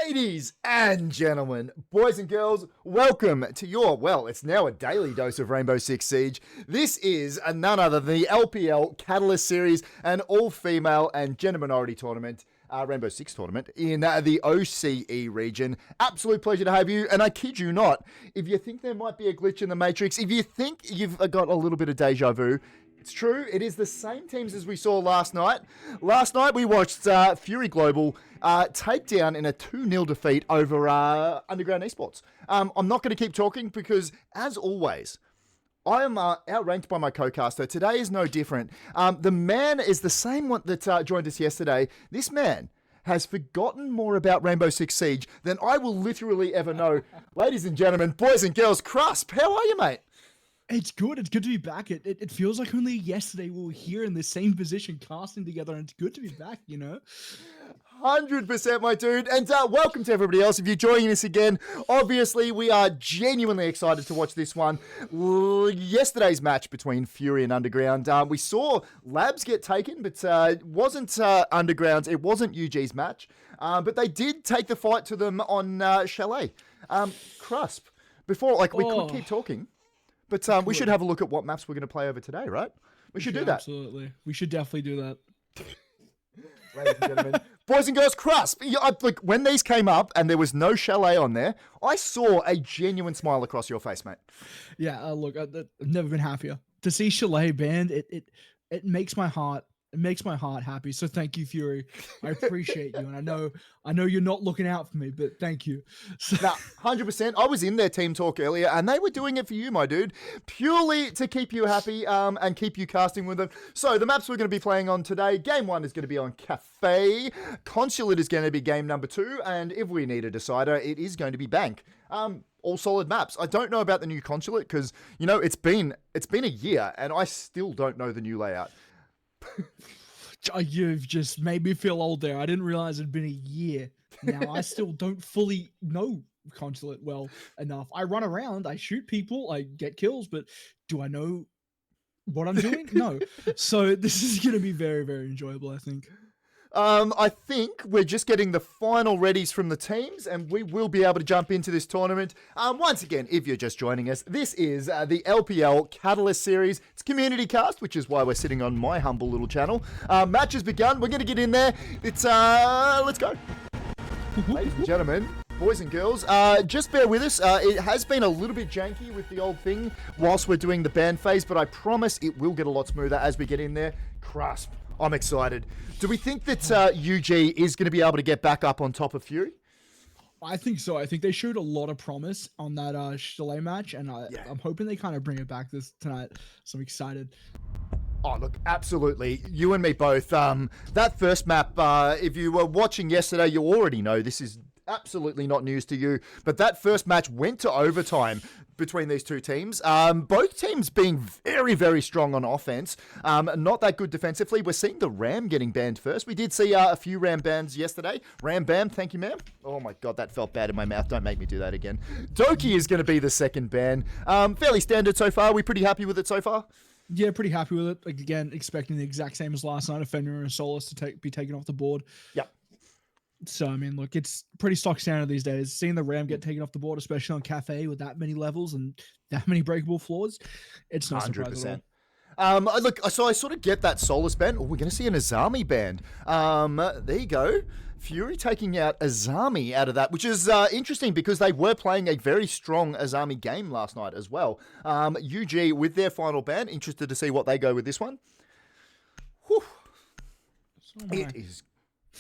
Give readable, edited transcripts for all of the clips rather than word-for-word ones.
Ladies and gentlemen, boys and girls, welcome to it's now a daily dose of Rainbow Six Siege. This is none other than the LPL Catalyst Series, an all-female and gender minority tournament, Rainbow Six tournament in the OCE region. Absolute pleasure to have you, and I kid you not, if you think there might be a glitch in the Matrix, if you think you've got a little bit of deja vu, it's true. It is the same teams as we saw last night. Last night we watched Fury Global take down in a 2-0 defeat over Underground Esports. I'm not going to keep talking because, as always, I am outranked by my co-caster. Today is no different. The man is the same one that joined us yesterday. This man has forgotten more about Rainbow Six Siege than I will literally ever know. Ladies and gentlemen, boys and girls, Crusp, how are you, mate? It's good. It's good to be back. It feels like only yesterday we were here in the same position casting together, and it's good to be back, you know? 100%, my dude. And welcome to everybody else. If you're joining us again, obviously we are genuinely excited to watch this one. Yesterday's match between Fury and Underground. We saw Labs get taken, but it wasn't Underground's. It wasn't UG's match. But they did take the fight to them on Chalet. Crusp, before, we could keep talking. But we should have a look at what maps we're going to play over today, right? We should do that. Absolutely. We should definitely do that. Ladies and gentlemen, boys and girls, Crusp. When these came up and there was no Chalet on there, I saw a genuine smile across your face, mate. Yeah, look, I've never been happier. To see Chalet banned, it makes my heart... It makes my heart happy. So thank you, Fury. I appreciate you. And I know you're not looking out for me, but thank you. Nah, 100%. I was in their team talk earlier and they were doing it for you, my dude, purely to keep you happy and keep you casting with them. So the maps we're going to be playing on today, game 1 is going to be on Cafe. Consulate is going to be game number 2. And if we need a decider, it is going to be Bank. All solid maps. I don't know about the new Consulate because, it's been a year and I still don't know the new layout. You've just made me feel old there. I didn't realize it'd been a year. Now I still don't fully know Consulate well enough. I run around, I shoot people, I get kills, but do I know what I'm doing? No. So this is going to be very, very enjoyable, I think. I think we're just getting the final readies from the teams and we will be able to jump into this tournament. Once again, if you're just joining us, this is the LPL Catalyst Series. It's community cast, which is why we're sitting on my humble little channel. Match has begun. We're going to get in there. Let's go. Ladies and gentlemen, boys and girls, just bear with us. It has been a little bit janky with the old thing whilst we're doing the ban phase, but I promise it will get a lot smoother as we get in there. Crusp. I'm excited. Do we think that UG is going to be able to get back up on top of Fury? I think so. I think they showed a lot of promise on that Chalet match, and I'm hoping they kind of bring it back tonight. So I'm excited. Oh, look, absolutely. You and me both. That first map, if you were watching yesterday, you already know this is absolutely not news to you, but that first match went to overtime between these two teams. Both teams being very, very strong on offense. Not that good defensively. We're seeing the Ram getting banned first. We did see a few Ram bans yesterday. Ram ban, thank you, ma'am. Oh my God, that felt bad in my mouth. Don't make me do that again. Doki is going to be the second ban. Fairly standard so far. We pretty happy with it so far? Yeah, pretty happy with it. Again, expecting the exact same as last night, a Fenrir and Solus to be taken off the board. Yep. So, I mean, look, it's pretty stock standard these days. Seeing the Ram get taken off the board, especially on Cafe with that many levels and that many breakable floors, it's not 100%. Look, so I sort of get that Solus ban. Oh, we're going to see an Azami ban. There you go. Fury taking out Azami out of that, which is interesting because they were playing a very strong Azami game last night as well. UG with their final ban. Interested to see what they go with this one. Whew. It is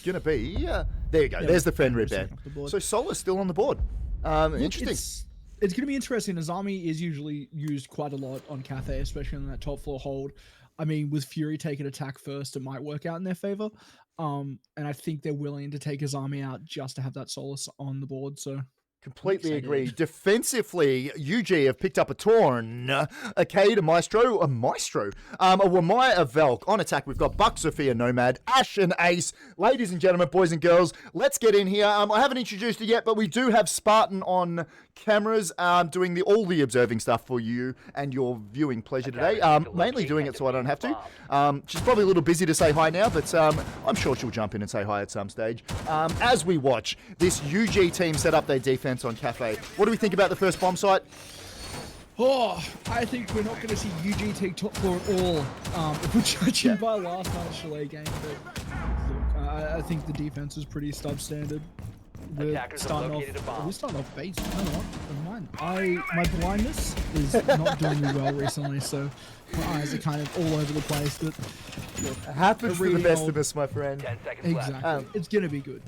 going to be... there you go. There's the Fenrir ban. So Solus still on the board. Interesting. It's going to be interesting. Azami is usually used quite a lot on Cathay, especially on that top floor hold. I mean, with Fury taking attack first, it might work out in their favor. And I think they're willing to take Azami out just to have that Solus on the board. So completely agree. Defensively, UG have picked up a Torn, a Cade, a Maestro, a Wamaya, a Velk. On attack, we've got Buck, Sophia, Nomad, Ash, and Ace. Ladies and gentlemen, boys and girls, let's get in here. I haven't introduced it yet, but we do have Spartan on cameras, doing all the observing stuff for you and your viewing pleasure today. Mainly doing it so I don't have to. She's probably a little busy to say hi now, but I'm sure she'll jump in and say hi at some stage. As we watch this UG team set up their defense on Cafe, what do we think about the first bomb site? Oh, I think we're not going to see UG take top floor at all. If we're judging by last night's Chalet game, but look, I think the defense is pretty substandard. We're starting off base. No, never mind. My blindness is not doing me well recently, so my eyes are kind of all over the place. But look, it happens to the best of us, my friend. Exactly. It's gonna be good.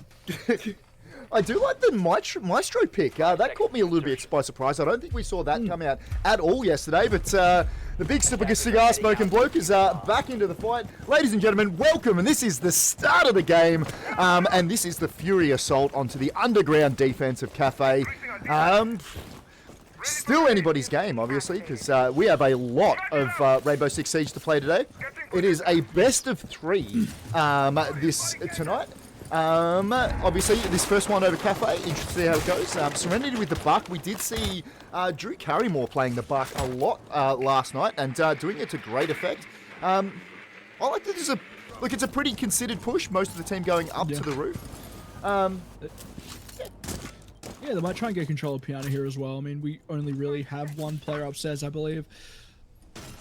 I do like the Maestro pick. That caught me a little bit by surprise. I don't think we saw that come out at all yesterday, but the big super cigar smoking bloke is back into the fight. Ladies and gentlemen, welcome, and this is the start of the game, and this is the Fury assault onto the underground defense of Cafe. Still anybody's game, obviously, because we have a lot of Rainbow Six Siege to play today. It is a best of 3 tonight. Obviously, this first one over Cafe, interested to see how it goes. Serenity with the Buck. We did see Drew Carrymore playing the Buck a lot last night and doing it to great effect. I like that it's a pretty considered push, most of the team going up to the roof. Yeah, they might try and get control of Piano here as well. I mean, we only really have one player upstairs, I believe.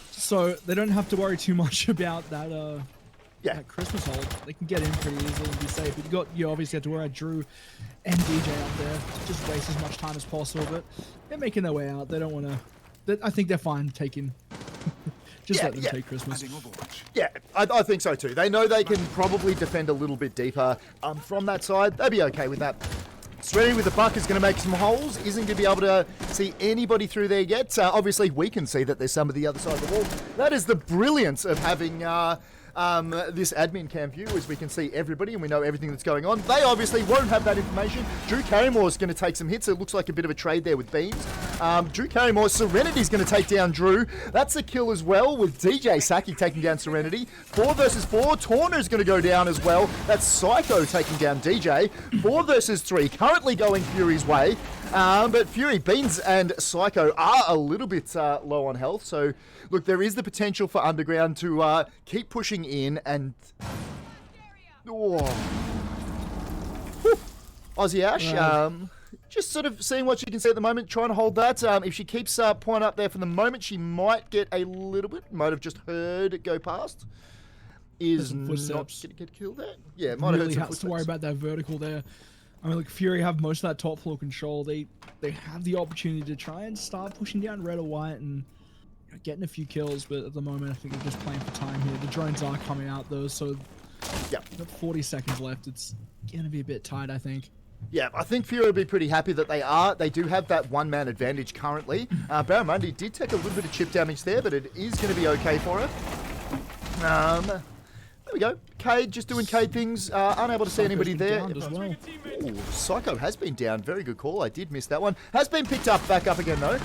So they don't have to worry too much about that that Christmas hold. They can get in pretty easily and be safe. But you obviously have to worry about Drew and DJ up there. Just waste as much time as possible. But they're making their way out. They don't want to... I think they're fine taking... Just let them take Christmas. Yeah, I think so too. They know they can probably defend a little bit deeper from that side. They'll be okay with that. Serenity with the Buck is going to make some holes. Isn't going to be able to see anybody through there yet. Obviously, we can see that there's some of the other side of the wall. That is the brilliance of having... this admin cam view, as we can see everybody and we know everything that's going on. They obviously won't have that information. Drew Carrymore is going to take some hits. It looks like a bit of a trade there with beams. Drew Carrymore, Serenity's going to take down Drew. That's a kill as well, with DJ Saki taking down Serenity. 4 versus 4. Torna's going to go down as well. That's Psycho taking down DJ. 4 versus 3. Currently going Fury's way. But Fury, Beans and Psycho are a little bit low on health. So, look, there is the potential for Underground to keep pushing in and... Aussie Ash, just sort of seeing what she can see at the moment, trying to hold that. If she keeps point up there for the moment, she might get a little bit. Might have just heard it go past. Is not going to get killed there. Yeah, might have heard some footsteps. To worry about that vertical there. I mean, like, Fury have most of that top floor control. They have the opportunity to try and start pushing down red or white and getting a few kills, but at the moment I think they're just playing for time here. The drones are coming out though, so got 40 seconds left. It's going to be a bit tight, I think. Yeah, I think Fury will be pretty happy that they do have that one-man advantage currently. Barramundi did take a little bit of chip damage there, but it is going to be okay for her. There we go. Cade just doing Cade things. Unable to see anybody there. Ooh, Psycho has been down. Very good call. I did miss that one. Has been picked up, back up again though.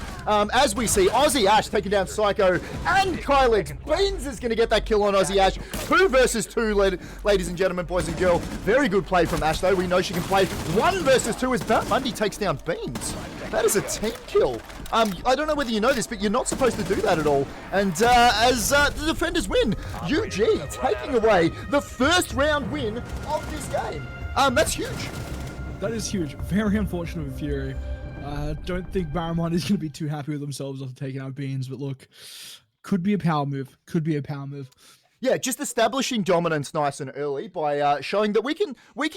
As we see, Aussie Ash taking down Psycho and Kylex. Beans is going to get that kill on Aussie Ash. 2 versus 2, ladies and gentlemen, boys and girls. Very good play from Ash though. We know she can play 1 versus 2 as Barramundi takes down Beans. That is a team kill. I don't know whether you know this, but you're not supposed to do that at all. And as the defenders win, UG taking away the first round win of this game. That's huge. That is huge. Very unfortunate for Fury. Don't think Barramundi is going to be too happy with themselves after taking out Beans, but look, could be a power move. Could be a power move. Yeah, just establishing dominance nice and early by showing that we can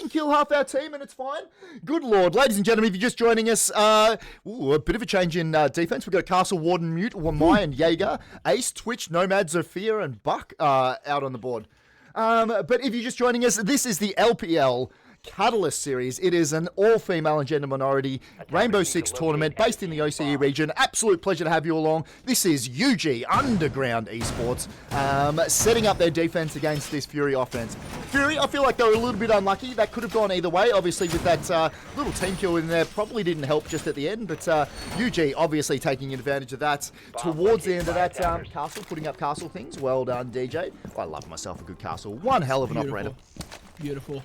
kill half our team and it's fine. Good lord. Ladies and gentlemen, if you're just joining us, a bit of a change in defense. We've got Castle, Warden, Mute, Wamai and Jaeger, Ace, Twitch, Nomad, Zofia and Buck out on the board. But if you're just joining us, this is the LPL Catalyst series. It is an all-female and gender minority Rainbow Six tournament based in the OCE region. Absolute pleasure to have you along. This is UG Underground Esports setting up their defense against this Fury offense. Fury, I feel like they were a little bit unlucky. That could have gone either way. Obviously, with that little team kill in there, probably didn't help just at the end. But UG obviously taking advantage of that towards the end of that. Castle putting up castle things. Well done, DJ. I love myself a good castle. One hell of an operator. Beautiful.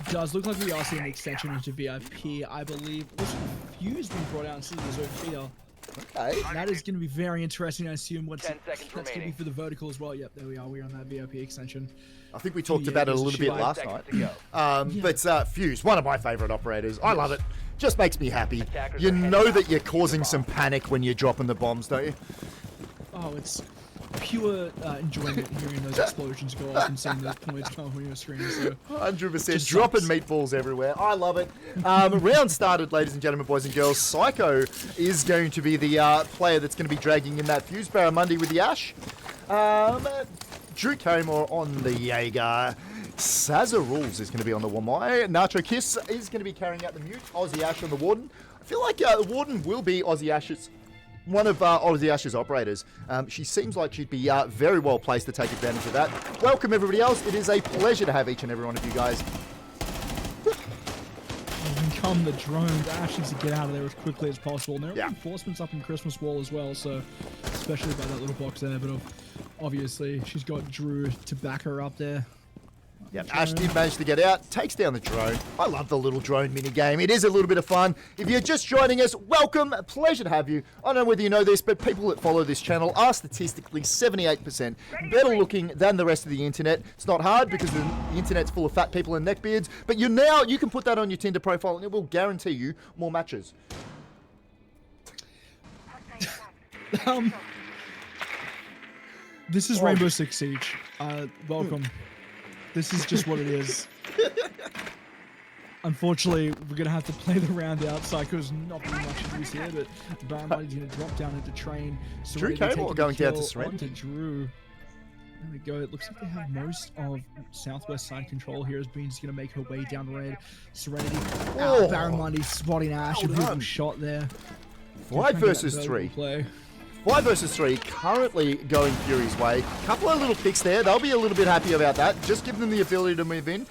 Does look like we are seeing an extension into VIP, I believe. Looks like Fuse being brought out instead of the Zofia. Okay. That is going to be very interesting, I assume. What's 10 seconds that's going to be remaining. for the vertical as well. Yep, there we are. We're on that VIP extension. I think we talked Yeah, about it a there's a little bit shoot. last 5 night. seconds to go. But Fuse, one of my favorite operators. I love it. Just makes me happy. Attackers You are heading know out that to you're defuse the causing bomb. some panic when you're dropping the bombs, don't you? Oh, it's pure enjoyment hearing those explosions go off and seeing those points come up on your screen. So 100%. Just Dropping sucks. meatballs everywhere. I love it. Round started, ladies and gentlemen, boys and girls. Psycho is going to be the player that's going to be dragging in that Fuse Barramundi with the Ash. Drew Carrymore on the Jaeger. Sazza Rules is going to be on the Wamai. Nacho Kiss is going to be carrying out the Mute. Aussie Ash on the Warden. I feel like the Warden will be Aussie Ash's one of Aussie Ash's operators. She seems like she'd be very well placed to take advantage of that. Welcome, everybody else. It is a pleasure to have each and every one of you guys. in come the drones. Ash needs to get out of there as quickly as possible. And there are Yeah. reinforcements up in Christmas Wall as well, so especially by that little box there. But obviously, she's got Drew to back her up there. Yep, Ash did manage to get out, takes down the drone. I love the little drone mini game. It is a little bit of fun. If you're just joining us, welcome. A pleasure to have you. I don't know whether you know this, but people that follow this channel are statistically 78% better looking than the rest of the internet. It's not hard because the internet's full of fat people and neckbeards, but you can put that on your Tinder profile and it will guarantee you more matches. This is Oh. Rainbow Six Siege. Welcome. This is just what it is. Unfortunately, we're going to have to play the round out. Psycho's not being much use here, but Barramundi's going to drop down into train. Drew Carrymore going down to Serenity. Onto Drew. There we go. It looks like they have most of southwest side control here as Bean's going to make her way down red. Serenity. Oh. Barramundi spotting Ash. A Well beautiful done. shot there. 5 versus Vertical 3. Play. 5 versus 3, currently going Fury's way. Couple of little picks there. They'll be a little bit happy about that. Just give them the ability to move in.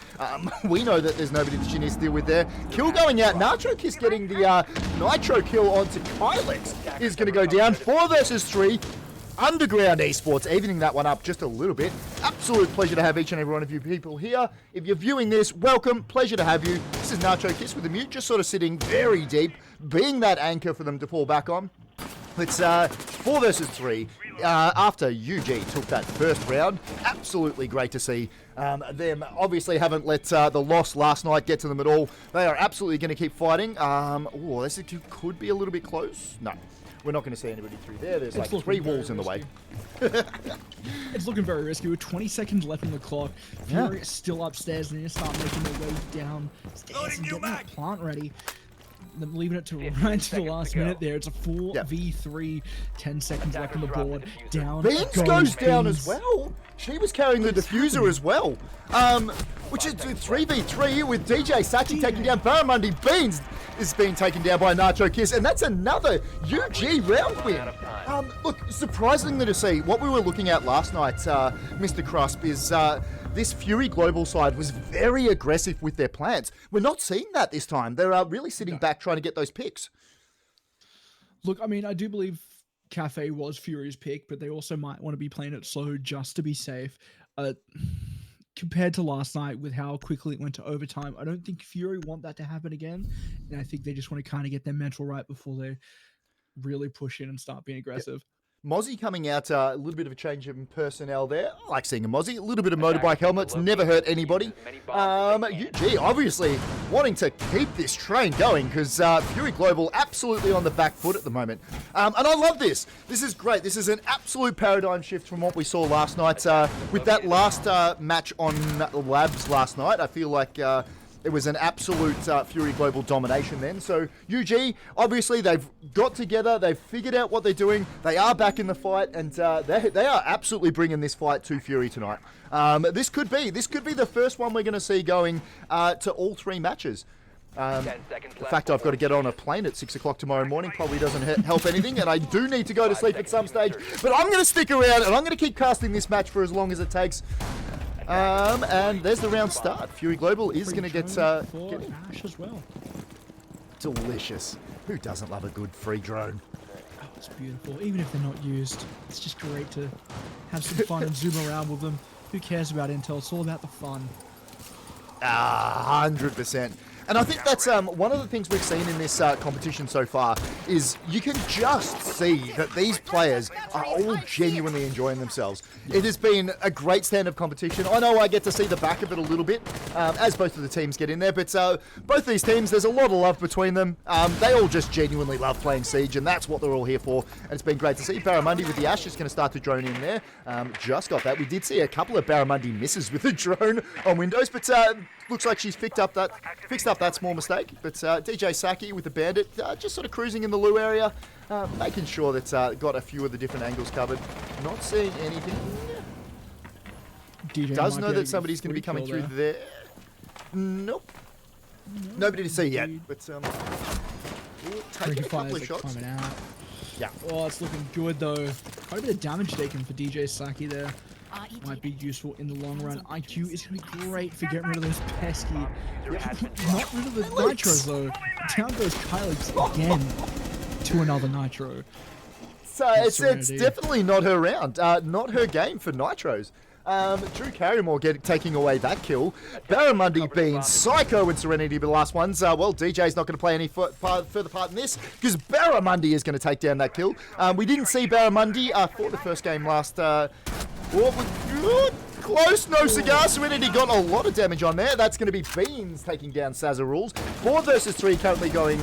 We know that there's nobody that she needs to deal with there. Kill going out. Nacho Kiss getting the Nitro kill onto Kylex is going to go down. 4 versus 3. Underground Esports evening that one up just a little bit. Absolute pleasure to have each and every one of you people here. If you're viewing this, welcome. Pleasure to have you. This is Nacho Kiss with the mute, just sort of sitting very deep, being that anchor for them to fall back on. It's 4 versus 3 after UG took that first round. Absolutely great to see them. Obviously haven't let the loss last night get to them at all. They are absolutely going to keep fighting. Oh, this could be a little bit close. No, we're not going to see anybody through there. There's like looking 3 very walls in the way. It's looking very risky. With 20 seconds left on the clock, Fury is still upstairs and they're going to start making their way downstairs and getting that plant ready. Them leaving it to right to the last minute there. It's a 4v3, 10 seconds left on the board. Down Beans goes down Beans. as well. She was carrying the diffuser as well. Which is 3v3 with DJ Sachi taking down Barramundi. Beans is being taken down by Nacho Kiss, and that's another UG round win. Look, surprisingly to see, what we were looking at last night, Mr. Crusp, is this Fury Global side was very aggressive with their plans. We're not seeing that this time. They're really sitting back trying to get those picks. Look, I mean, I do believe Cafe was Fury's pick, but they also might want to be playing it slow just to be safe. Compared to last night with how quickly it went to overtime, I don't think Fury want that to happen again. And I think they just want to kind of get their mental right before they really push in and start being aggressive. Mozzie coming out, a little bit of a change in personnel there. I like seeing a Mozzie. A little bit of motorbike helmets, never hurt anybody. UG obviously wanting to keep this train going because Fury Global absolutely on the back foot at the moment. And I love this. This is great. This is an absolute paradigm shift from what we saw last night. With that last match on Labs last night, I feel like it was an absolute Fury Global domination then. So UG, obviously they've got together, they've figured out what they're doing, they are back in the fight, and they are absolutely bringing this fight to Fury tonight. This could be the first one we're going to see going to all 3 matches. The fact I've got to get on a plane at 6 o'clock tomorrow morning probably doesn't help anything, and I do need to go to sleep at some stage, but I'm going to stick around and I'm going to keep casting this match for as long as it takes. And there's the round start. Fury Global is going to get in. Ash as well. Delicious. Who doesn't love a good free drone? Oh, it's beautiful. Even if they're not used, it's just great to have some fun and zoom around with them. Who cares about intel? It's all about the fun. 100%. And I think that's one of the things we've seen in this competition so far is you can just see that these players are all genuinely enjoying themselves. It has been a great stand-up competition. I know I get to see the back of it a little bit as both of the teams get in there, but both these teams, there's a lot of love between them. They all just genuinely love playing Siege, and that's what they're all here for. And it's been great to see. Barramundi with the Ash is going to start to drone in there. Just got that. We did see a couple of Barramundi misses with the drone on Windows, but looks like she's fixed up that small mistake. But DJ Saki with the Bandit just sort of cruising in the loo area, making sure that got a few of the different angles covered. Not seeing anything. DJ does know that somebody's going to be coming through there. Nope. Nobody to see yet. But taking a couple of shots. Coming out. Yeah. Oh, it's looking good though. Quite a bit of damage taken for DJ Saki there. Might be useful in the long run. IQ is going to be great for getting rid of those pesky. Not rid of the nitros though. Down goes Kylix again to another nitro. So it's definitely not her round. Not her game for nitros. Drew Carrymore taking away that kill. Barramundi being Psycho and Serenity the last ones. Well, DJ's not going to play any further part in this because Barramundi is going to take down that kill. We didn't see Barramundi for the first game last... close, no cigar. Serenity got a lot of damage on there. That's going to be Beans taking down Sazza Rules. 4 versus 3 currently going...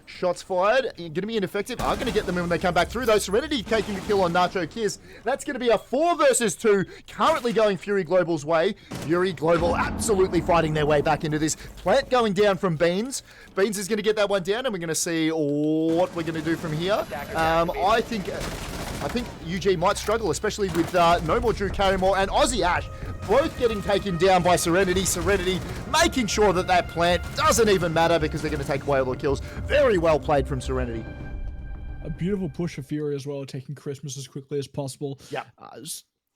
Shots fired, going to be ineffective. I'm going to get them when they come back through though. Serenity taking the kill on Nacho Kiss. That's going to be a 4 versus 2, currently going Fury Global's way. Fury Global absolutely fighting their way back into this. Plant going down from Beans. Beans is going to get that one down, and we're going to see what we're going to do from here. I think UG might struggle, especially with no more Drew Carrymore and Aussie Ash, both getting taken down by Serenity. Serenity making sure that that plant doesn't even matter because they're going to take away all the kills. Very well played from Serenity. A beautiful push of Fury as well, taking Christmas as quickly as possible. Yeah.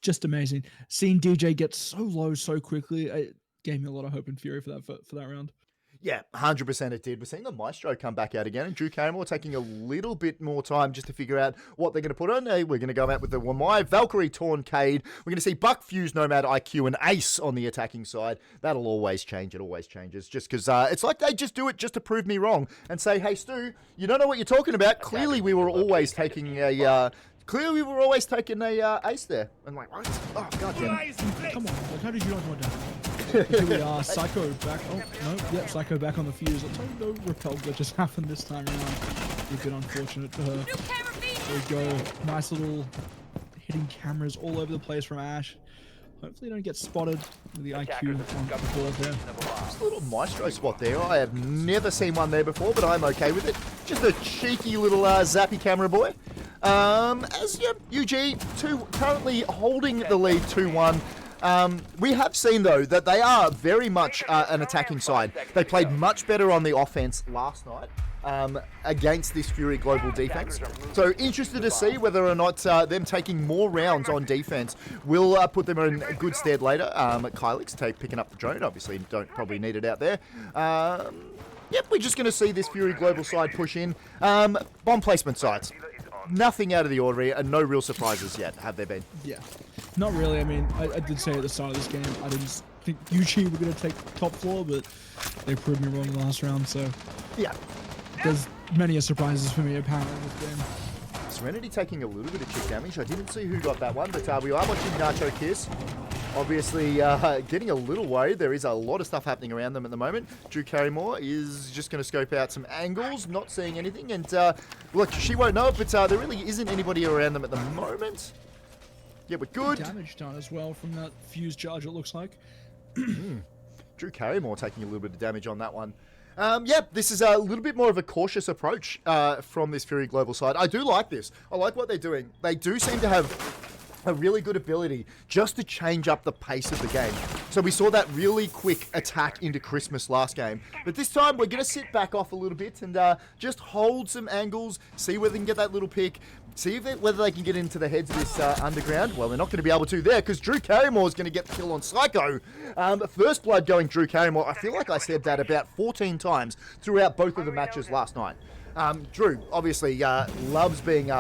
Just amazing. Seeing DJ get so low so quickly, it gave me a lot of hope and Fury for that round. Yeah, 100% it did. We're seeing the Maestro come back out again, and Drew Carrymore taking a little bit more time just to figure out what they're going to put on. We're going to go out with the Wamai, Valkyrie, Torncade. We're going to see Buck, Fuse, Nomad, IQ, and Ace on the attacking side. That'll always change. It always changes. Just because it's like they just do it just to prove me wrong and say, hey, Stu, you don't know what you're talking about. Clearly, we were always taking a... ace there. And like, what? Oh, God damn it. Come on, like, how did you not go down? Here we are, Psycho back. Oh, no, yep, Psycho back on the fuse. Let's hope no repel glitches happened this time around. A bit unfortunate for her. There we go. Nice little hitting cameras all over the place from Ash. Hopefully don't get spotted with the IQ on the board there. Just a little Maestro spot there. I have never seen one there before, but I'm okay with it. Just a cheeky little zappy camera boy. As UG currently holding the lead 2-1. We have seen, though, that they are very much an attacking side. They played much better on the offense last night against this Fury Global defense. So interested to see whether or not them taking more rounds on defense will put them in good stead later. Kylix picking up the drone. Obviously, don't probably need it out there. Yep, we're just going to see this Fury Global side push in. Bomb placement sides. Nothing out of the ordinary and no real surprises yet, have there been? Yeah, not really. I mean, I did say at the start of this game, I didn't think UG were going to take top floor, but they proved me wrong in the last round, so... Yeah. There's many surprises for me, apparently, in this game. Serenity taking a little bit of chip damage. I didn't see who got that one, but we are watching Nacho Kiss. Obviously, getting a little worried. There is a lot of stuff happening around them at the moment. Drew Carrymore is just going to scope out some angles, not seeing anything. And look, she won't know it, but there really isn't anybody around them at the moment. Yeah, we're good. Damage done as well from that fuse charge, it looks like. Drew Carrymore taking a little bit of damage on that one. Yep, this is a little bit more of a cautious approach from this Fury Global side. I do like this. I like what they're doing. They do seem to have a really good ability just to change up the pace of the game. So we saw that really quick attack into Christmas last game. But this time we're going to sit back off a little bit and just hold some angles, see whether they can get that little pick, see whether they can get into the heads of this underground. Well, they're not going to be able to there because Drew Carrymore is going to get the kill on Psycho. First blood going Drew Carrymore. I feel like I said that about 14 times throughout both of the matches last night. Drew obviously loves being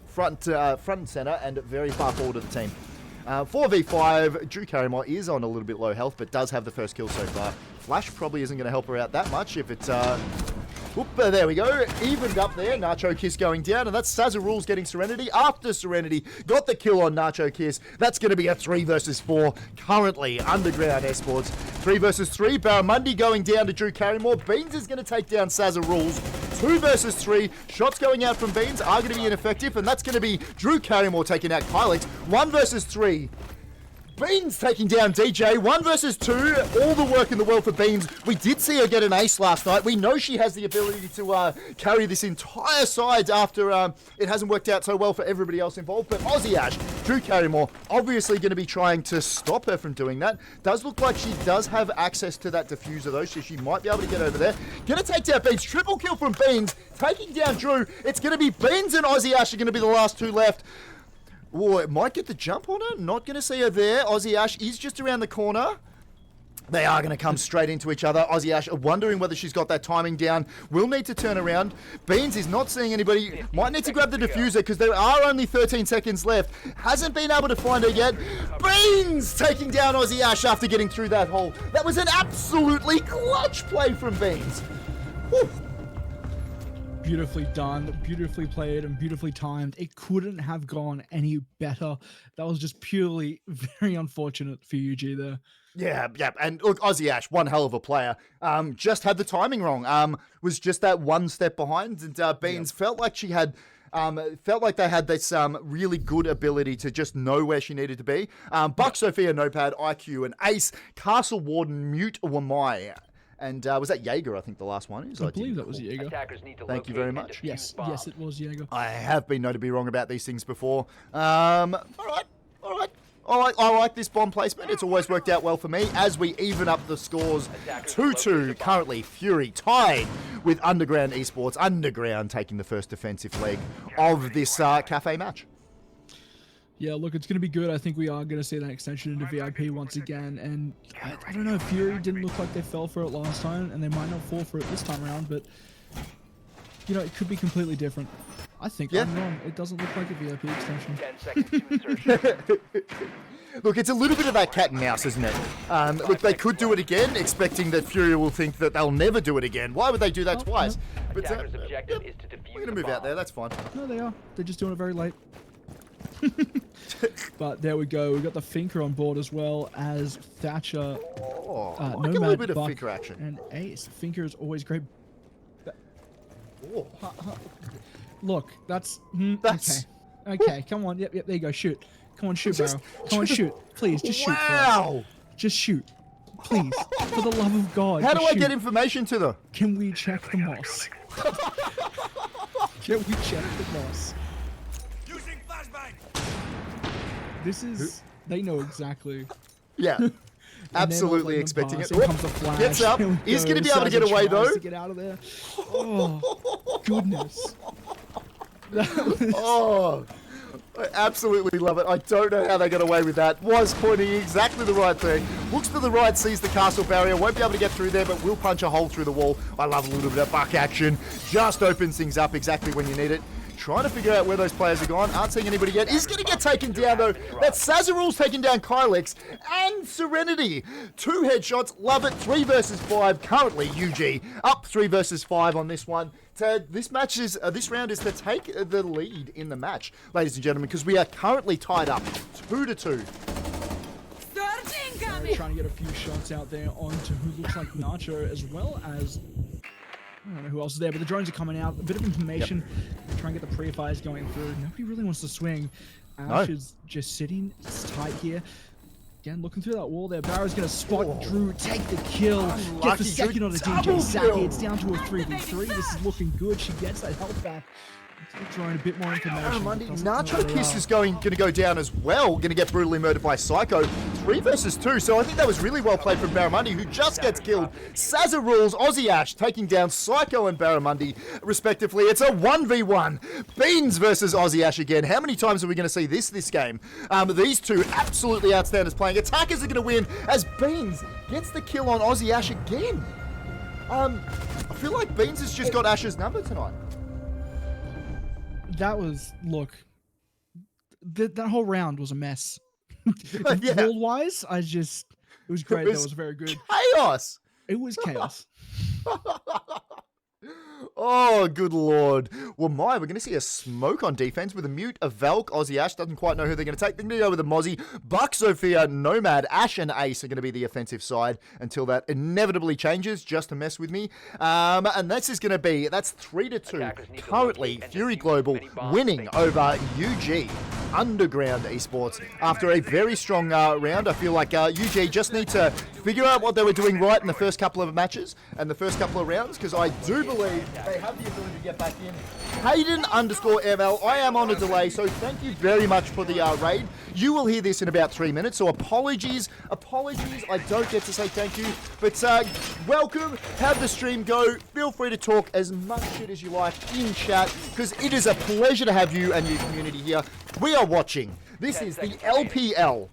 front and center and very far forward of the team. 4v5, Drew Carrymore is on a little bit low health, but does have the first kill so far. Flash probably isn't going to help her out that much if it's... Whoop, there we go. Evened up there. Nacho Kiss going down. And that's Sazarules getting Serenity. After Serenity got the kill on Nacho Kiss. That's going to be a 3 versus 4. Currently, Underground Esports. 3 versus 3. Barramundi going down to Drew Carrymore. Beans is going to take down Sazarules. 2 versus 3. Shots going out from Beans are going to be ineffective. And that's going to be Drew Carrymore taking out Kylix. 1 versus 3. Beans taking down DJ, 1 versus 2, all the work in the world for Beans. We did see her get an ace last night. We know she has the ability to carry this entire side after it hasn't worked out so well for everybody else involved. But Aussie Ash, Drew Carrymore, obviously going to be trying to stop her from doing that. Does look like she does have access to that diffuser though, so she might be able to get over there. Gonna take down Beans, triple kill from Beans, taking down Drew. It's going to be Beans and Aussie Ash are going to be the last 2 left. Oh, it might get the jump on her. Not going to see her there. Aussie Ash is just around the corner. They are going to come straight into each other. Aussie Ash wondering whether she's got that timing down. Will need to turn around. Beans is not seeing anybody. Might need to grab the diffuser because there are only 13 seconds left. Hasn't been able to find her yet. Beans taking down Aussie Ash after getting through that hole. That was an absolutely clutch play from Beans. Whew. Beautifully done, beautifully played, and beautifully timed. It couldn't have gone any better. That was just purely very unfortunate for UG there. Yeah. And look, Aussie Ash, one hell of a player. Just had the timing wrong. Was just that one step behind. And Beans felt like she had... felt like they had this really good ability to just know where she needed to be. Buck, Sophia, Notepad, IQ, and Ace, Castle Warden, Mute, Wamai. And was that Jaeger, I think the last one is? I believe that was Jaeger. Thank you very much. Yes, it was Jaeger. I have been known to be wrong about these things before. All right. I like this bomb placement. It's always worked out well for me as we even up the scores. 2-2, currently Fury tied with Underground Esports. Underground taking the first defensive leg of this cafe match. Yeah, look, it's going to be good. I think we are going to see that extension into VIP once again. And I don't know, Fury didn't look like they fell for it last time, and they might not fall for it this time around, but, you know, it could be completely different. I think I'm wrong. It doesn't look like a VIP extension. 10 seconds to insertion. Look, it's a little bit of that cat and mouse, isn't it? Look, they could do it again, expecting that Fury will think that they'll never do it again. Why would they do that twice? But Attacker's objective is to defuse we're going to the move out bomb. there. That's fine. No, they are. They're just doing it very late. But there we go. We've got the Finker on board as well as Thatcher, I like a little bit of Buck, Finker action. and Ace. Finker is always great. Oh. Look, that's... That's- Okay, come on. Yep, there you go. Shoot. Come on, shoot, Barrow. Come on, shoot. Please, just shoot. for us. Wow! Just shoot. Please. For the love of God. How do just I get shoot. information to them? Can we check the moss? Can we check the moss? Using flashbang. This is... They know exactly. Yeah. And Absolutely they're not expecting letting it. them pass. Here comes the flash. Gets up. Here we He's go. going to be able to get Saza away, tries though. to get out of there. Oh, goodness. That was- Oh, I absolutely love it. I don't know how they got away with that. Was pointing exactly the right thing. Looks to the right, sees the castle barrier. Won't be able to get through there, but will punch a hole through the wall. I love a little bit of buck action. Just opens things up exactly when you need it. Trying to figure out where those players are gone. Aren't seeing anybody yet. Is going to get taken down, though. That's Sazarules taking down Kylix and Serenity. 2 headshots. Love it. 3 versus 5. Currently, UG up 3 versus 5 on this one. This match is this round is to take the lead in the match, ladies and gentlemen, because we are currently tied up 2-2. Trying to get a few shots out there onto who looks like Nacho, as well as... I don't know who else is there, but the drones are coming out. A bit of information. Try and get the pre-fires going through. Nobody really wants to swing. Ash is just sitting tight here. Again, looking through that wall there. Barrow's going to spot Drew, take the kill. Gets Unlucky. the second on the DJ Double Saki. kill. It's down to a 3v3. This is looking good. She gets that health back. Drawing a bit more information. Nacho Kiss is going to go down as well. Going to get brutally murdered by Psycho. 3 versus 2. So I think that was really well played from Barramundi, who just gets killed. Sazarules, Aussie Ash taking down Psycho and Barramundi, respectively. It's a 1v1. Beans versus Aussie Ash again. How many times are we going to see this game? These two absolutely outstanders playing. Attackers are going to win as Beans gets the kill on Aussie Ash again. I feel like Beans has just got Ash's number tonight. That was, look, that whole round was a mess. Yeah. World-wise, it was great. That was very good. Chaos. It was chaos. Oh, good lord. Well, we're going to see a smoke on defense with a mute, a Velk, Aussie Ash. Doesn't quite know who they're going to take. They're going to go with a Mozzie. Buck, Sophia, Nomad, Ash, and Ace are going to be the offensive side until that inevitably changes, just to mess with me. And this is going to be, that's 3-2. Currently, Fury Global winning over UG. Underground Esports after a very strong round. I feel like UG just need to figure out what they were doing right in the first couple of matches and the first couple of rounds, because I do believe they have the ability to get back in. Hayden_ML, I am on a delay, so thank you very much for the raid. You will hear this in about 3 minutes, so apologies, I don't get to say thank you, but welcome, have the stream go, feel free to talk as much shit as you like in chat, because it is a pleasure to have you and your community here. We are watching, this is the LPL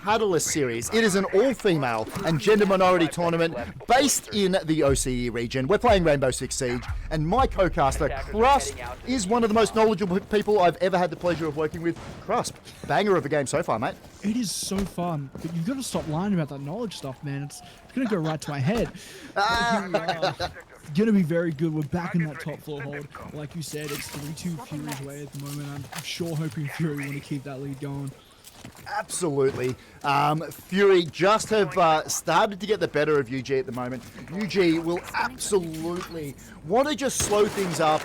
Catalyst Series. It is an all-female and gender minority tournament based in the OCE region. We're playing Rainbow Six Siege, and my co-caster, Crusp, is one of the most knowledgeable people I've ever had the pleasure of working with. Crusp, banger of a game so far, mate. It is so fun, but you've got to stop lying about that knowledge stuff, man. It's going to go right to my head. Here we are. Gonna be very good. We're back in that top floor hold. Like you said, it's 3-2 Fury's way at the moment. I'm sure hoping Fury want to keep that lead going. Absolutely. Fury just have started to get the better of UG at the moment. UG will absolutely want to just slow things up.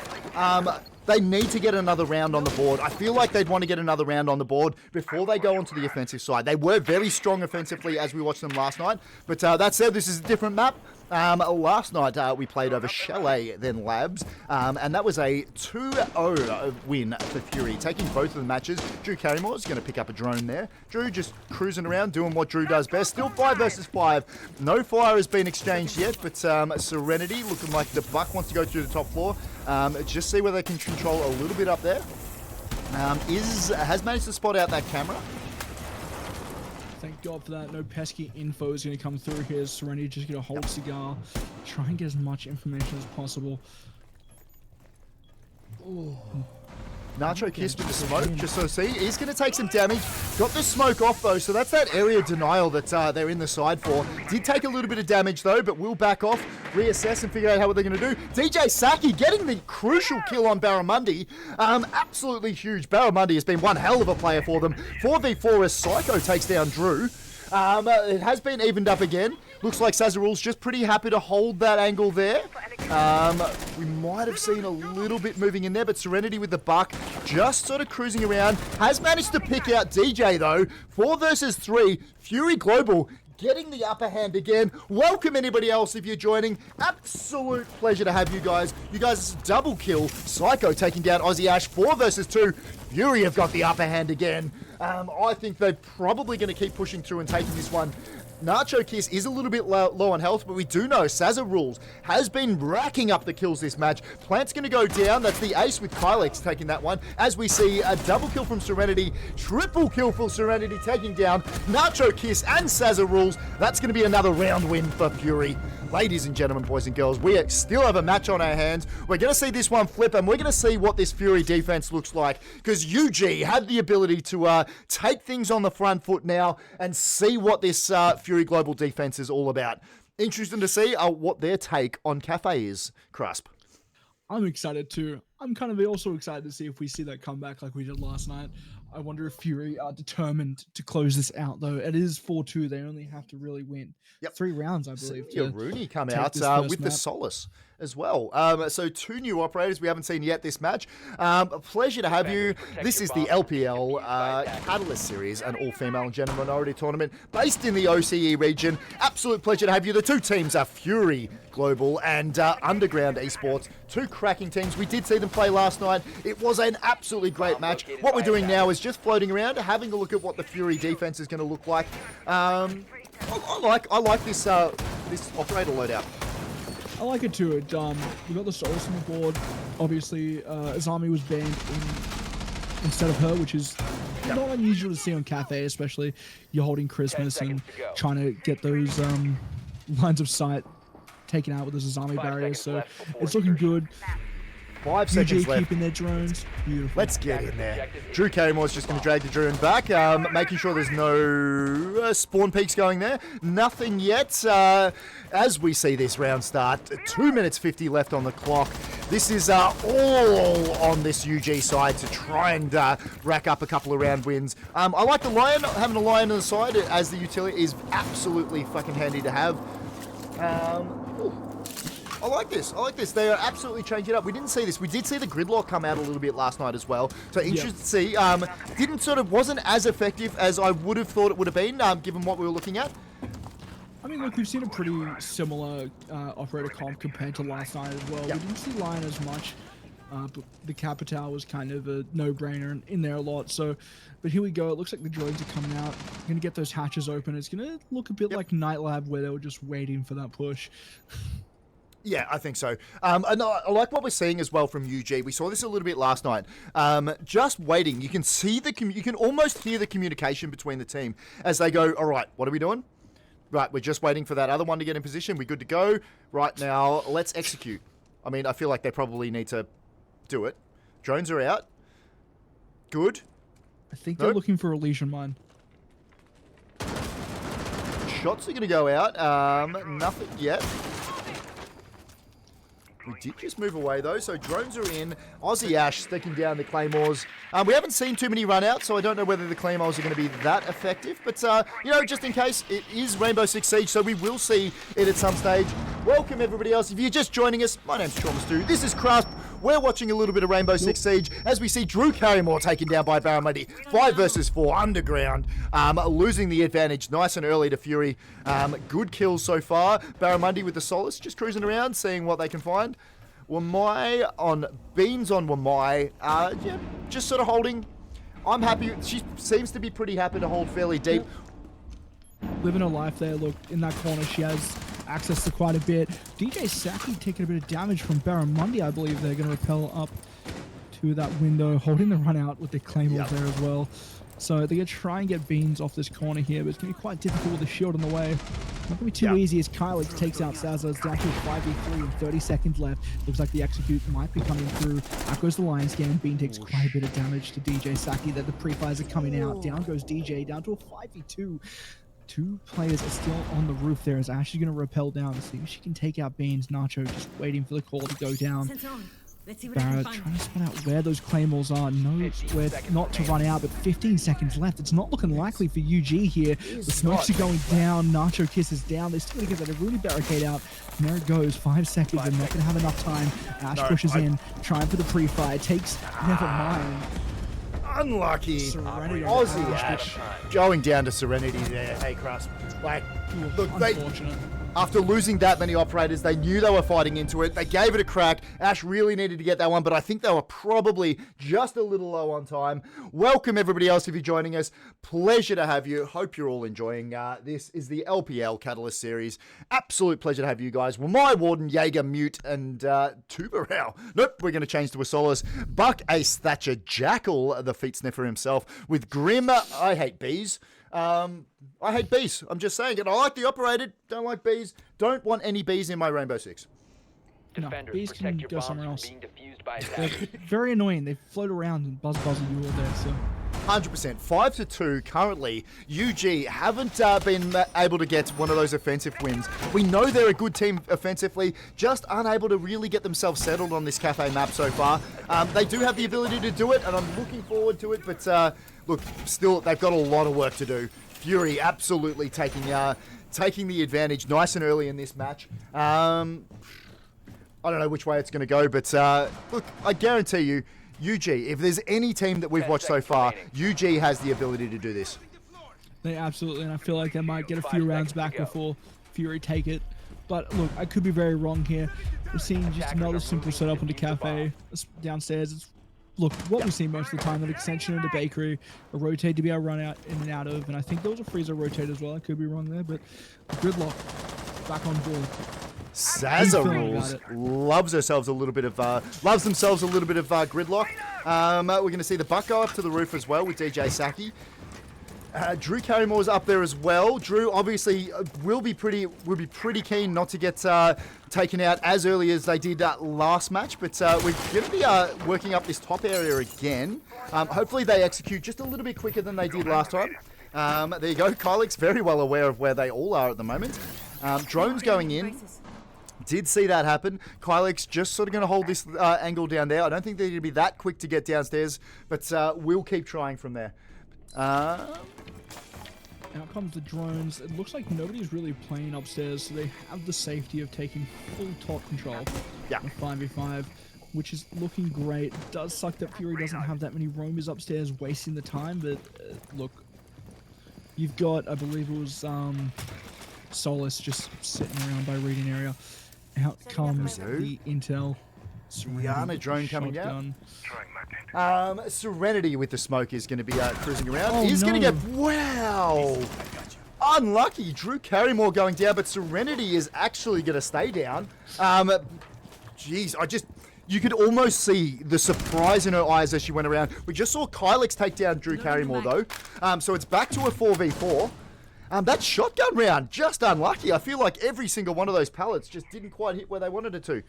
They need to get another round on the board. I feel like they'd want to get another round on the board before they go onto the offensive side. They were very strong offensively as we watched them last night. But that said, this is a different map. Last night we played over Chalet, then Labs, and that was a 2-0 win for Fury, taking both of the matches. Drew Carrymore is going to pick up a drone there. Drew just cruising around, doing what Drew does best. Still 5 versus 5. No fire has been exchanged yet, but Serenity looking like the Buck wants to go through the top floor. Just see whether they can control a little bit up there. Has managed to spot out that camera. Thank God for that. No pesky info is going to come through here. Serenity just get a hold cigar. Try and get as much information as possible. Ooh. Nacho Kiss with the smoke, just so see. He's going to take some damage. Got the smoke off, though, so that's that area denial that they're in the side for. Did take a little bit of damage, though, but will back off, reassess, and figure out how they're going to do. DJ Saki getting the crucial kill on Barramundi. Absolutely huge. Barramundi has been one hell of a player for them. 4v4 as Psycho takes down Drew. It has been evened up again. Looks like Sazarul's just pretty happy to hold that angle there. We might have seen a little bit moving in there, but Serenity with the Buck just sort of cruising around. Has managed to pick out DJ, though. 4 versus 3. Fury Global getting the upper hand again. Welcome anybody else if you're joining. Absolute pleasure to have you guys. You guys double kill. Psycho taking down Aussie Ash. 4 versus 2. Fury have got the upper hand again. I think they're probably going to keep pushing through and taking this one. Nacho Kiss is a little bit low on health, but we do know Sazarul's has been racking up the kills this match. Plant's going to go down. That's the ace with Kylex taking that one. As we see a double kill from Serenity, triple kill for Serenity taking down Nacho Kiss and Sazarul's. That's going to be another round win for Fury. Ladies and gentlemen, boys and girls, we still have a match on our hands. We're going to see this one flip, and we're going to see what this Fury defense looks like, because UG have the ability to take things on the front foot now and see what this Fury Global defense is all about. Interesting to see what their take on Cafe is, Crusp. I'm excited too. I'm kind of also excited to see if we see that comeback like we did last night. I wonder if Fury are determined to close this out, though. It is 4-2. They only have to really win 3 rounds, I believe. Yeah, Rooney come out with the Solace as well. So 2 new operators we haven't seen yet this match. A pleasure to have you. This is the LPL Catalyst Series, an all-female and gender minority tournament based in the OCE region. Absolute pleasure to have you. The 2 teams are Fury Global and Underground Esports. 2 cracking teams. We did see them play last night. It was an absolutely great match. What we're doing now is just floating around, having a look at what the Fury defense is going to look like. I like this operator loadout. I like it too. We got the Solace on the board. Obviously, Azami was banned instead of her, which is not unusual to see on Cafe, especially you're holding Christmas and trying to get those lines of sight taken out with the Azami barriers. So it's looking good. 5 seconds UG left. keeping their drones. Beautiful. Let's get in there. Drew Carrymore's just going to drag the drone back, making sure there's no spawn peaks going there. Nothing yet. As we see this round start, 2 minutes 50 left on the clock. This is all on this UG side to try and rack up a couple of round wins. I like the Lion. Having a Lion on the side as the utility is absolutely fucking handy to have. I like this. I like this. They are absolutely changing it up. We didn't see this. We did see the gridlock come out a little bit last night as well. So interested to see. Wasn't as effective as I would have thought it would have been, given what we were looking at. I mean, look, we've seen a pretty similar operator comp compared to last night as well. Yep. We didn't see Lion as much. But the Capital was kind of a no-brainer in there a lot. So, but here we go. It looks like the drones are coming out. Going to get those hatches open. It's going to look a bit like Night Lab, where they were just waiting for that push. Yeah, I think so. And I like what we're seeing as well from UG. We saw this a little bit last night. Just waiting. You can see you can almost hear the communication between the team as they go, all right, what are we doing? Right, we're just waiting for that other one to get in position. We're good to go. Right now, let's execute. I mean, I feel like they probably need to do it. Drones are out. Good. I think they're looking for a Legion mine. Shots are going to go out. Nothing yet. We did just move away, though, so drones are in. Aussie Ash sticking down the Claymores. We haven't seen too many run-outs, so I don't know whether the Claymores are going to be that effective. But, just in case, it is Rainbow Six Siege, so we will see it at some stage. Welcome, everybody else. If you're just joining us, my name's Trauma Stu. This is Crasp. We're watching a little bit of Rainbow Six Siege as we see Drew Carrymore taken down by Barramundi. 5 versus 4 underground, losing the advantage nice and early to Fury. Good kills so far. Barramundi with the Solace, just cruising around, seeing what they can find. Wamai on Beans on Wamai, just sort of holding. I'm happy. She seems to be pretty happy to hold fairly deep. Living her life there. Look, in that corner, she has access to quite a bit. DJ Saki taking a bit of damage from Barramundi, I believe. They're going to rappel up to that window, holding the run out with the Claymores there as well. So they're going to try and get Beans off this corner here, but it's going to be quite difficult with the shield in the way. Not going to be too easy as Kylix takes out Sazza. It's down to a 5v3 and 30 seconds left. Looks like the execute might be coming through. Out goes the Lion Scan. Bean takes quite a bit of damage to DJ Saki. That the pre-fires are coming out. Down goes DJ, down to a 5v2. 2 players are still on the roof there as Ash is going to rappel down to see if she can take out Beans. Nacho just waiting for the call to go down. Let's see what Barrett trying to spot out where those Claymores are. No, where not to run out, but 15 seconds left. It's not looking likely for UG here. The smokes are going down. Nacho kisses down. They're still going to get that Rooney barricade out. And there it goes. 5 seconds. They're not going to have enough time. Ash pushes in, trying for the pre-fire. Takes, never mind. Unlucky. Serenity Aussie Ash going down to Serenity there. Hey, Crust. Look, unfortunate. After losing that many operators, they knew they were fighting into it. They gave it a crack. Ash really needed to get that one, but I think they were probably just a little low on time. Welcome, everybody else, if you're joining us. Pleasure to have you. Hope you're all enjoying. This is the LPL Catalyst Series. Absolute pleasure to have you guys. Well, my Warden, Jaeger, Mute, and Tuberau. Nope, we're going to change to a Solace. Buck, Ace, Thatcher, Jackal, the feet sniffer himself, with Grim. I hate bees. I hate bees. I'm just saying it. I like the operated. Don't like bees. Don't want any bees in my Rainbow Six. No, Defenders, bees can protect your go bombs somewhere from else. being defused by They're attackers. very annoying. They float around and buzz you all day. So 100%. 5-2 currently. UG haven't been able to get one of those offensive wins. We know they're a good team offensively, just unable to really get themselves settled on this cafe map so far. They do have the ability to do it, and I'm looking forward to it, but look, still, they've got a lot of work to do. Fury absolutely taking the advantage nice and early in this match. I don't know which way it's going to go, but look, I guarantee you, UG, if there's any team that we've watched so far, UG has the ability to do this. they absolutely, and I feel like they might get a few rounds back before Fury take it. But look, I could be very wrong here. We're seeing just another simple setup into cafe downstairs. It's, look, what we see most of the time, an extension into bakery, a rotate to be able to run out in and out of, and I think there was a freezer rotate as well. I could be wrong there, but gridlock back on board. Sazza rules loves themselves a little bit of gridlock. We're going to see the buck go up to the roof as well with DJ Saki. Drew Carrymore's up there as well. Drew obviously will be pretty keen not to get taken out as early as they did last match, but we're going to be working up this top area again. Hopefully they execute just a little bit quicker than they did last time. There you go. Kylix very well aware of where they all are at the moment. Drones going in. Did see that happen. Kylix just sort of going to hold this angle down there. I don't think they're going to be that quick to get downstairs, but we'll keep trying from there. Out comes the drones. It looks like nobody's really playing upstairs, so they have the safety of taking full top control. Yeah. 5v5, which is looking great. It does suck that Fury doesn't have that many roamers upstairs wasting the time, but look, you've got, I believe it was Solus just sitting around by reading area. Out comes the intel. Rihanna drone coming Shotgun. out. Serenity with the smoke is going to be cruising around. Oh, He's going to no. get... Wow! Unlucky. Drew Carrymore going down, but Serenity is actually going to stay down. Jeez, you could almost see the surprise in her eyes as she went around. We just saw Kylix take down Drew Carrymore, though. So it's back to a 4v4. That shotgun round, just unlucky. I feel like every single one of those pallets just didn't quite hit where they wanted it to.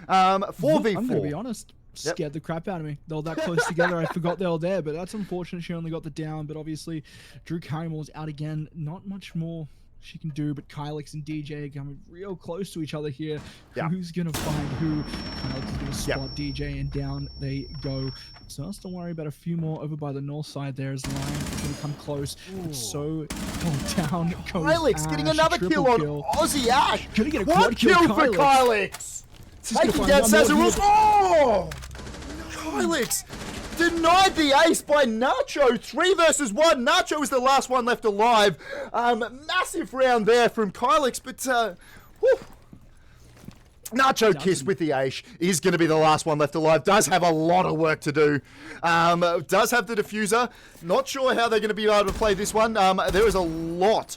4v4. I'm going to be honest. Scared the crap out of me. They were that close together, I forgot they were there, but that's unfortunate. She only got the down, but obviously Drew Carrymore's out again. Not much more she can do, but Kylix and DJ are coming real close to each other here. Yeah. Who's going to find who? Kylix is going to spot DJ, and down they go. So let's don't worry about a few more over by the north side there as Lion is going to come close. But so down goes Kylix getting another kill on Aussie Ash. Gonna get a Quad quad kill, for Kylix. Taking down Sazarus. Oh! Kylix denied the ace by Nacho. 3 versus 1. Nacho is the last one left alive. Massive round there from Kylix, but whew. Nacho Kiss with the ace is going to be the last one left alive. Does have a lot of work to do. Does have the diffuser. Not sure how they're going to be able to play this one. There is a lot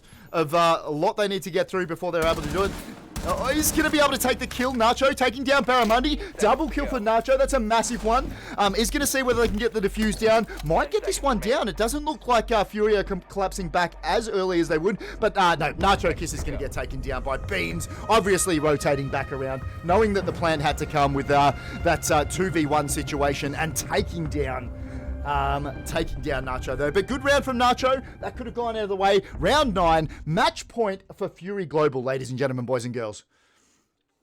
they need to get through before they're able to do it. He's going to be able to take the kill. Nacho taking down Barramundi. Double kill for Nacho. That's a massive one. He's going to see whether they can get the diffuse down. Might get this one down. It doesn't look like Fury are collapsing back as early as they would. But no, Nacho Kiss is going to get taken down by Beans. Obviously rotating back around. Knowing that the plan had to come with that 2v1 situation and taking down Nacho though. But good round from Nacho. That could have gone out of the way. Round 9. Match point for Fury Global, ladies and gentlemen, boys and girls.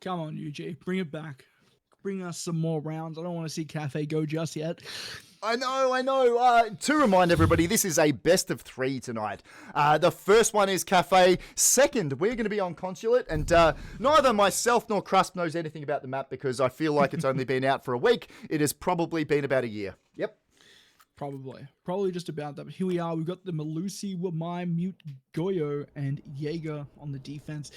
Come on, UG. Bring it back. Bring us some more rounds. I don't want to see Cafe go just yet. I know. To remind everybody, this is a best of 3 tonight. The first one is Cafe. Second, we're going to be on Consulate. And neither myself nor Crust knows anything about the map because I feel like it's only been out for a week. It has probably been about a year. Yep. Probably just about that. But here we are. We've got the Malusi, Wamai, Mute, Goyo, and Jaeger on the defense.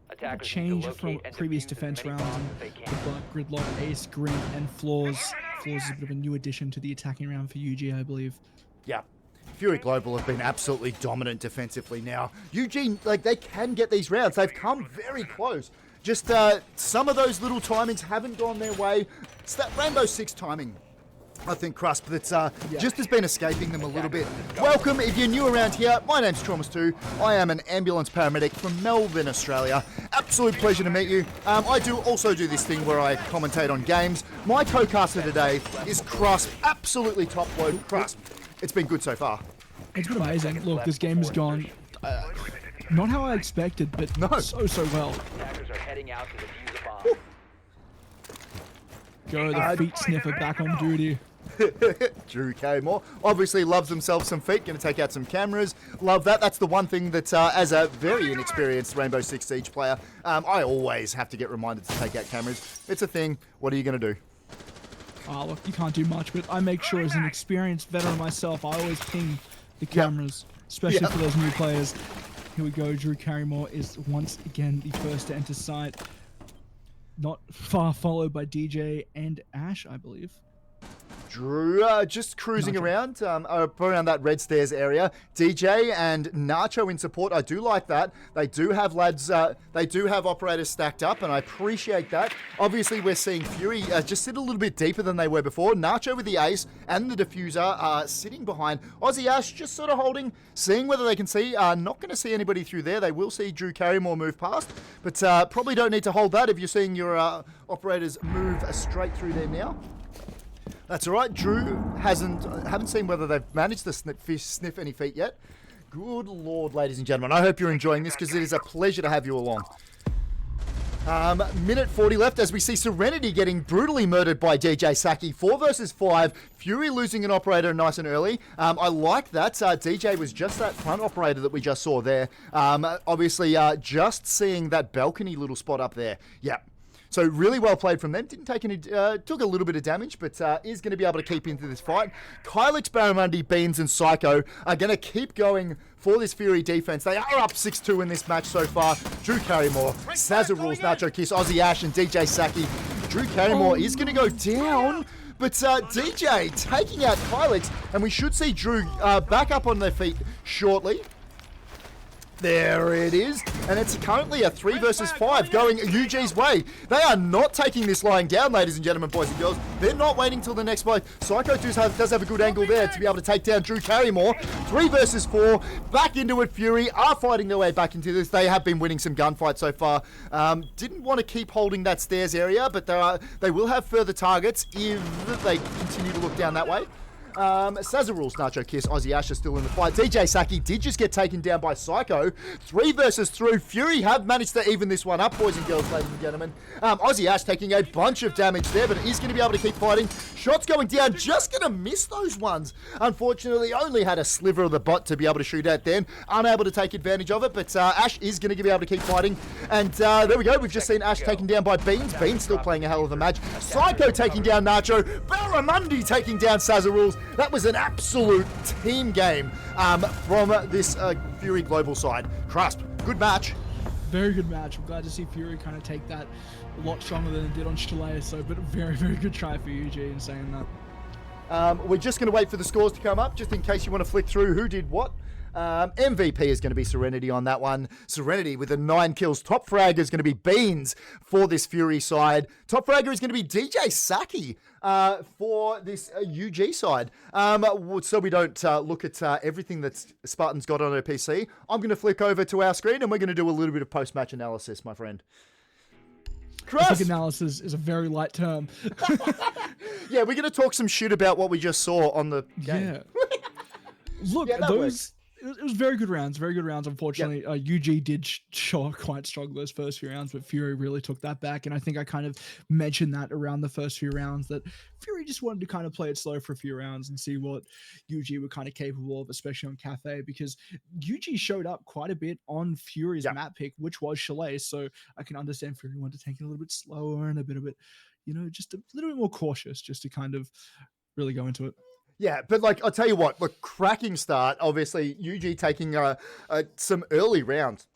Attackers Change need to from locate and previous defuse defense as many rounds. bombs as they The can. Gridlock, Ace, Green, and Floors. Floors is a bit of a new addition to the attacking round for UG, I believe. Yeah. Fury Global have been absolutely dominant defensively now. Eugene, they can get these rounds. They've come very close. Just some of those little timings haven't gone their way. It's that Rainbow Six timing, I think, Crust, that's just has been escaping them a little bit. Welcome, if you're new around here, my name's Traumas2. I am an ambulance paramedic from Melbourne, Australia. Absolute pleasure to meet you. I do also do this thing where I commentate on games. My co-caster today is Crust, absolutely top load. Crust, it's been good so far. It's been amazing. Look, this game has gone not how I expected, but so well. Attackers are heading out to defuse a bomb. Go, the feet sniffer back on duty. Drew Carrymore obviously loves himself some feet, going to take out some cameras. Love that. That's the one thing that, as a very inexperienced Rainbow Six Siege player, I always have to get reminded to take out cameras. It's a thing. What are you going to do? Oh, look, you can't do much, but I make sure as an experienced veteran myself, I always ping the cameras, especially for those new players. Here we go. Drew Carrymore is once again the first to enter sight. Not far followed by DJ and Ash, I believe. Drew just cruising around that red stairs area. DJ and Nacho in support. I do like that. They do have lads, they do have operators stacked up, and I appreciate that. Obviously, we're seeing Fury just sit a little bit deeper than they were before. Nacho with the ace and the diffuser sitting behind. Aussie Ash just sort of holding, seeing whether they can see. Not going to see anybody through there. They will see Drew Carrymore move past, but probably don't need to hold that if you're seeing your operators move straight through there now. That's all right. Drew haven't seen whether they've managed to sniff any feet yet. Good Lord, ladies and gentlemen. I hope you're enjoying this because it is a pleasure to have you along. Minute 40 left as we see Serenity getting brutally murdered by DJ Saki. 4 versus 5. Fury losing an operator nice and early. I like that. DJ was just that front operator that we just saw there. Obviously, just seeing that balcony little spot up there. Yeah. So really well played from them. Didn't take any, took a little bit of damage, but is going to be able to keep into this fight. Kylix, Barramundi, Beans, and Psycho are going to keep going for this Fury defense. They are up 6-2 in this match so far. Drew Carrymore, Sazza Rules, Nacho Kiss, Aussie Ash, and DJ Saki. Drew Carrymore is going to go down, but DJ taking out Kylix, and we should see Drew back up on their feet shortly. There it is. And it's currently a 3 versus 5 going UG's way. They are not taking this lying down, ladies and gentlemen, boys and girls. They're not waiting till the next play. Psycho does have a good angle there to be able to take down Drew Carrymore. 3 versus 4. Back into it. Fury are fighting their way back into this. They have been winning some gunfights so far. Didn't want to keep holding that stairs area, but they will have further targets if they continue to look down that way. Sazza Rules, Nacho Kiss, Aussie Ash are still in the fight. DJ Saki did just get taken down by Psycho. 3 versus 3. Fury have managed to even this one up, boys and girls, ladies and gentlemen. Aussie Ash taking a bunch of damage there, but is going to be able to keep fighting. Shots going down, just going to miss those ones. Unfortunately, only had a sliver of the bot to be able to shoot at then. Unable to take advantage of it, but Ash is going to be able to keep fighting. And there we go. We've just seen Ash taken down by Beans. Beans still playing a hell of a match. Psycho taking down Nacho. Barramundi taking down Sazza Rules. That was an absolute team game from this Fury Global side. Crusp, good match. Very good match. I'm glad to see Fury kind of take that a lot stronger than it did on Chalet. So, but a very, very good try for UG in saying that. We're just going to wait for the scores to come up, just in case you want to flick through who did what. MVP is going to be Serenity on that one. Serenity with the 9 kills. Top fragger is going to be Beans for this Fury side. Top fragger is going to be DJ Saki for this UG side. So we don't look at everything that Spartan's got on her PC. I'm going to flick over to our screen and we're going to do a little bit of post-match analysis, my friend. I think analysis is a very light term. Yeah, we're going to talk some shit about what we just saw on the game. Yeah. Look, Yeah, it was very good rounds, very good rounds. Unfortunately, UG did show up quite strong those first few rounds, but Fury really took that back. And I think I kind of mentioned that around the first few rounds, that Fury just wanted to kind of play it slow for a few rounds and see what UG were kind of capable of, especially on Cafe, because UG showed up quite a bit on Fury's map pick, which was Chalet. So I can understand Fury wanted to take it a little bit slower and a bit, just a little bit more cautious, just to kind of really go into it. Yeah, but I'll tell you what, look, cracking start. Obviously, UG taking some early rounds,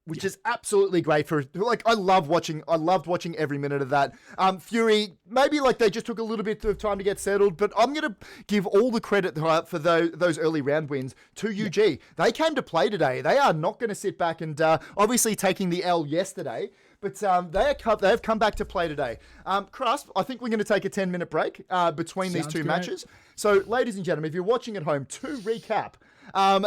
which is absolutely great for, I loved watching every minute of that. Fury, maybe they just took a little bit of time to get settled, but I'm going to give all the credit for those early round wins to UG. They came to play today. They are not going to sit back and obviously taking the L yesterday. But they have come back to play today. Crusp, I think we're going to take a 10-minute break between these two matches. So, ladies and gentlemen, if you're watching at home, to recap,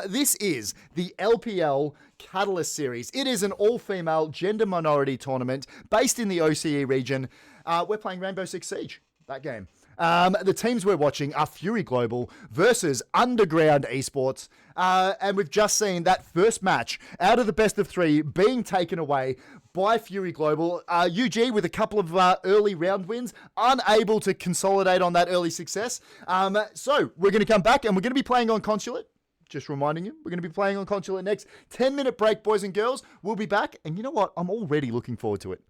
this is the LPL Catalyst Series. It is an all-female gender minority tournament based in the OCE region. We're playing Rainbow Six Siege, that game. The teams we're watching are Fury Global versus Underground Esports. And we've just seen that first match out of the best of 3 being taken away by Fury Global. UG with a couple of early round wins, unable to consolidate on that early success. So we're going to come back and we're going to be playing on Consulate. Just reminding you, we're going to be playing on Consulate next. 10-minute break, boys and girls. We'll be back. And you know what? I'm already looking forward to it.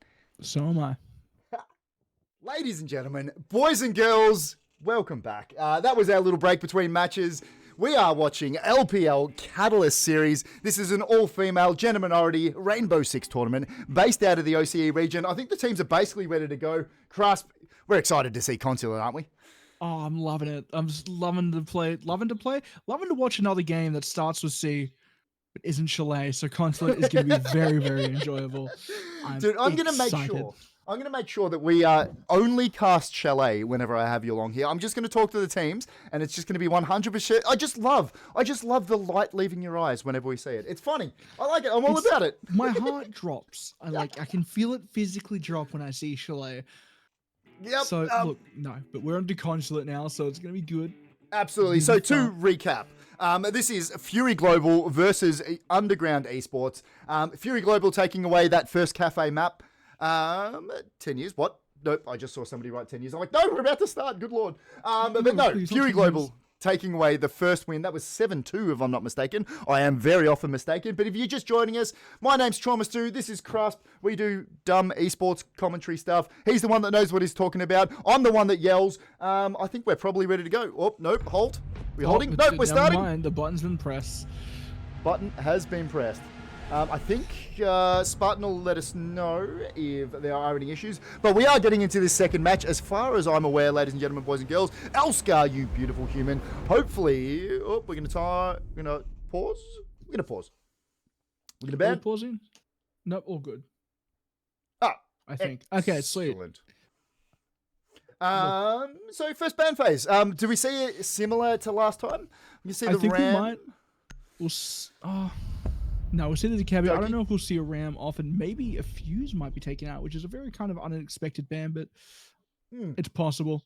So am I. Ladies and gentlemen, boys and girls, welcome back. That was our little break between matches. We are watching LPL Catalyst Series. This is an all-female, gender minority Rainbow Six tournament based out of the OCE region. I think the teams are basically ready to go. Crusp, we're excited to see Consulate, aren't we? Oh, I'm loving it. I'm just loving to play, loving to watch another game that starts with C but isn't Chalet. So Consulate is going to be very, very enjoyable. Dude, I'm going to make excited. sure. I'm going to make sure that we only cast Chalet whenever I have you along here. I'm just going to talk to the teams, and it's just going to be 100%. I just love the light leaving your eyes whenever we see it. It's funny. I like it. I'm all about it. My heart drops. I can feel it physically drop when I see Chalet. Yep. So look, no, but we're on Consulate now, so it's going to be good. Absolutely. So to recap, this is Fury Global versus Underground Esports. Fury Global taking away that first cafe map. 10 years. What? Nope. I just saw somebody write 10 years. I'm like, no, we're about to start. Good Lord. But no, please, Fury not 10 Global years. taking away the first win. That was 7-2, if I'm not mistaken. I am very often mistaken. But if you're just joining us, my name's Trauma We do dumb esports commentary stuff. He's the one that knows what he's talking about. I'm the one that yells. I think we're probably ready to go. Oh, nope. Hold. We're holding. Nope, we're starting. Mind, the button's been pressed. Button has been pressed. I think Spartan will let us know if there are any issues. But we are getting into this second match. As far as I'm aware, ladies and gentlemen, boys and girls, Elskar, you beautiful human. Hopefully, we're going to pause. We're going to pause. We're going to Are we ban. pausing? Nope, all good. Ah, I think. Okay, sweet. excellent. So first ban phase. Do we see it similar to last time? You see I the think ram. we might. No, we'll see there's a caveat. I don't Doki? know if we'll see a ram off, and maybe a fuse might be taken out, which is a very kind of unexpected ban, but it's possible.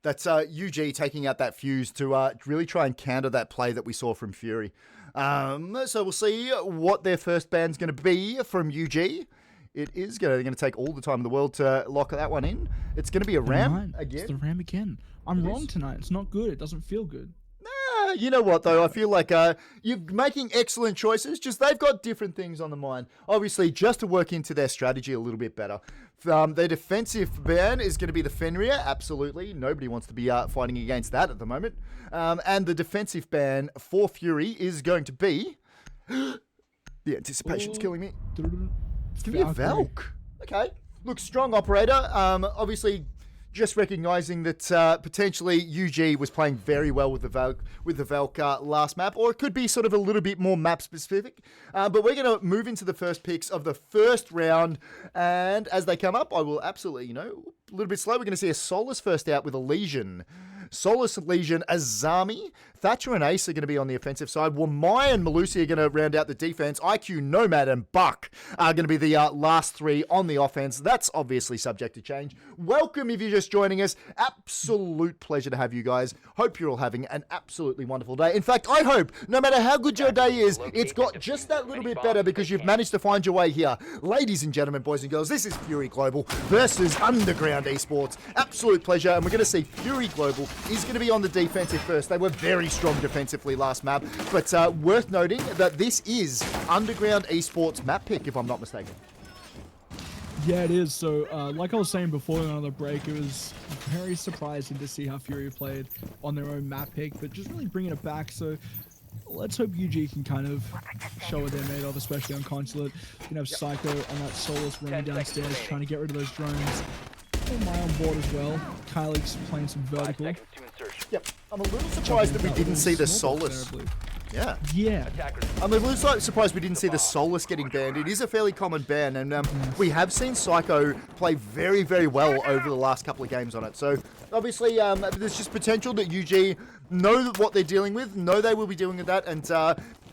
That's UG taking out that fuse to really try and counter that play that we saw from Fury. So we'll see what their first ban's going to be from UG. It is they're going to take all the time in the world to lock that one in. It's going to be a ram again. It's the ram again. I'm wrong tonight. It's not good. It doesn't feel good. You know what, though? I feel like you're making excellent choices. Just they've got different things on the mind. Obviously, just to work into their strategy a little bit better. Their defensive ban is going to be the Fenrir. Absolutely. Nobody wants to be fighting against that at the moment. And the defensive ban for Fury is going to be... The anticipation's killing me. It's going to be a Valk. Okay. Look, strong operator. Obviously... Just recognizing that potentially UG was playing very well with the Valk last map, or it could be sort of a little bit more map specific. But we're going to move into the first picks of the first round, and as they come up, I will absolutely, a little bit slow. We're going to see a Solus first out with a Legion. Solus, Legion, Azami, Thatcher and Ace are going to be on the offensive side. Wamai and Malusi are going to round out the defense. IQ, Nomad, and Buck are going to be the last three on the offense. That's obviously subject to change. Welcome if you're just joining us. Absolute pleasure to have you guys. Hope you're all having an absolutely wonderful day. In fact, I hope, no matter how good your day is, it's got just that little bit better because you've managed to find your way here. Ladies and gentlemen, boys and girls, this is Fury Global versus Underground Esports. Absolute pleasure, and we're going to see Fury Global is going to be on the defensive first. They were very strong defensively last map, but worth noting that this is Underground Esports map pick, if I'm not mistaken. Yeah, it is. So, like I was saying before on the break, it was very surprising to see how Fury played on their own map pick, but just really bringing it back. So, let's hope UG can kind of show what they're made of, especially on Consulate. You can have Psycho on that Solus running downstairs, trying to get rid of those drones. My on board as well. Kylie's playing some vertical. Yep. I'm a little surprised that we didn't see the Solus. Yeah. Yeah. I'm a little surprised we didn't see the Solus getting banned. It is a fairly common ban, and we have seen Psycho play very, very well over the last couple of games on it. So, obviously, there's just potential that UG know what they're dealing with, know they will be dealing with that, and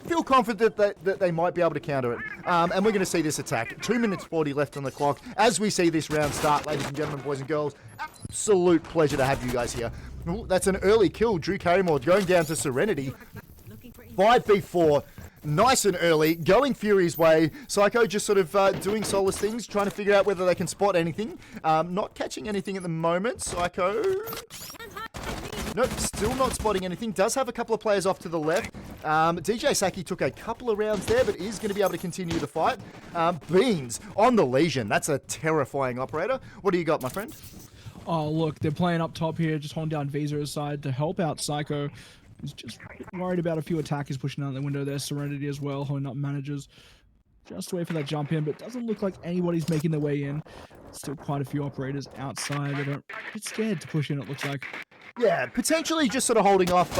feel confident that they might be able to counter it. And we're going to see this attack. 2 minutes 40 left on the clock as we see this round start, ladies and gentlemen, boys and girls. Absolute pleasure to have you guys here. Ooh, that's an early kill. Drew Carrymore going down to Serenity. 5v4. Nice and early, going Fury's way. Psycho just sort of doing Solus things, trying to figure out whether they can spot anything. Not catching anything at the moment. Psycho... Nope, still not spotting anything. Does have a couple of players off to the left. DJ Saki took a couple of rounds there, but is going to be able to continue the fight. Beans on the Legion. That's a terrifying operator. What do you got, my friend? Oh, look, they're playing up top here, just holding down Visa's side to help out Psycho. He's just worried about a few attackers pushing out the window there. Serenity as well, holding up managers. Just wait for that jump in, but doesn't look like anybody's making their way in. Still quite a few operators outside that are a bit scared to push in, it looks like. Yeah, potentially just sort of holding off.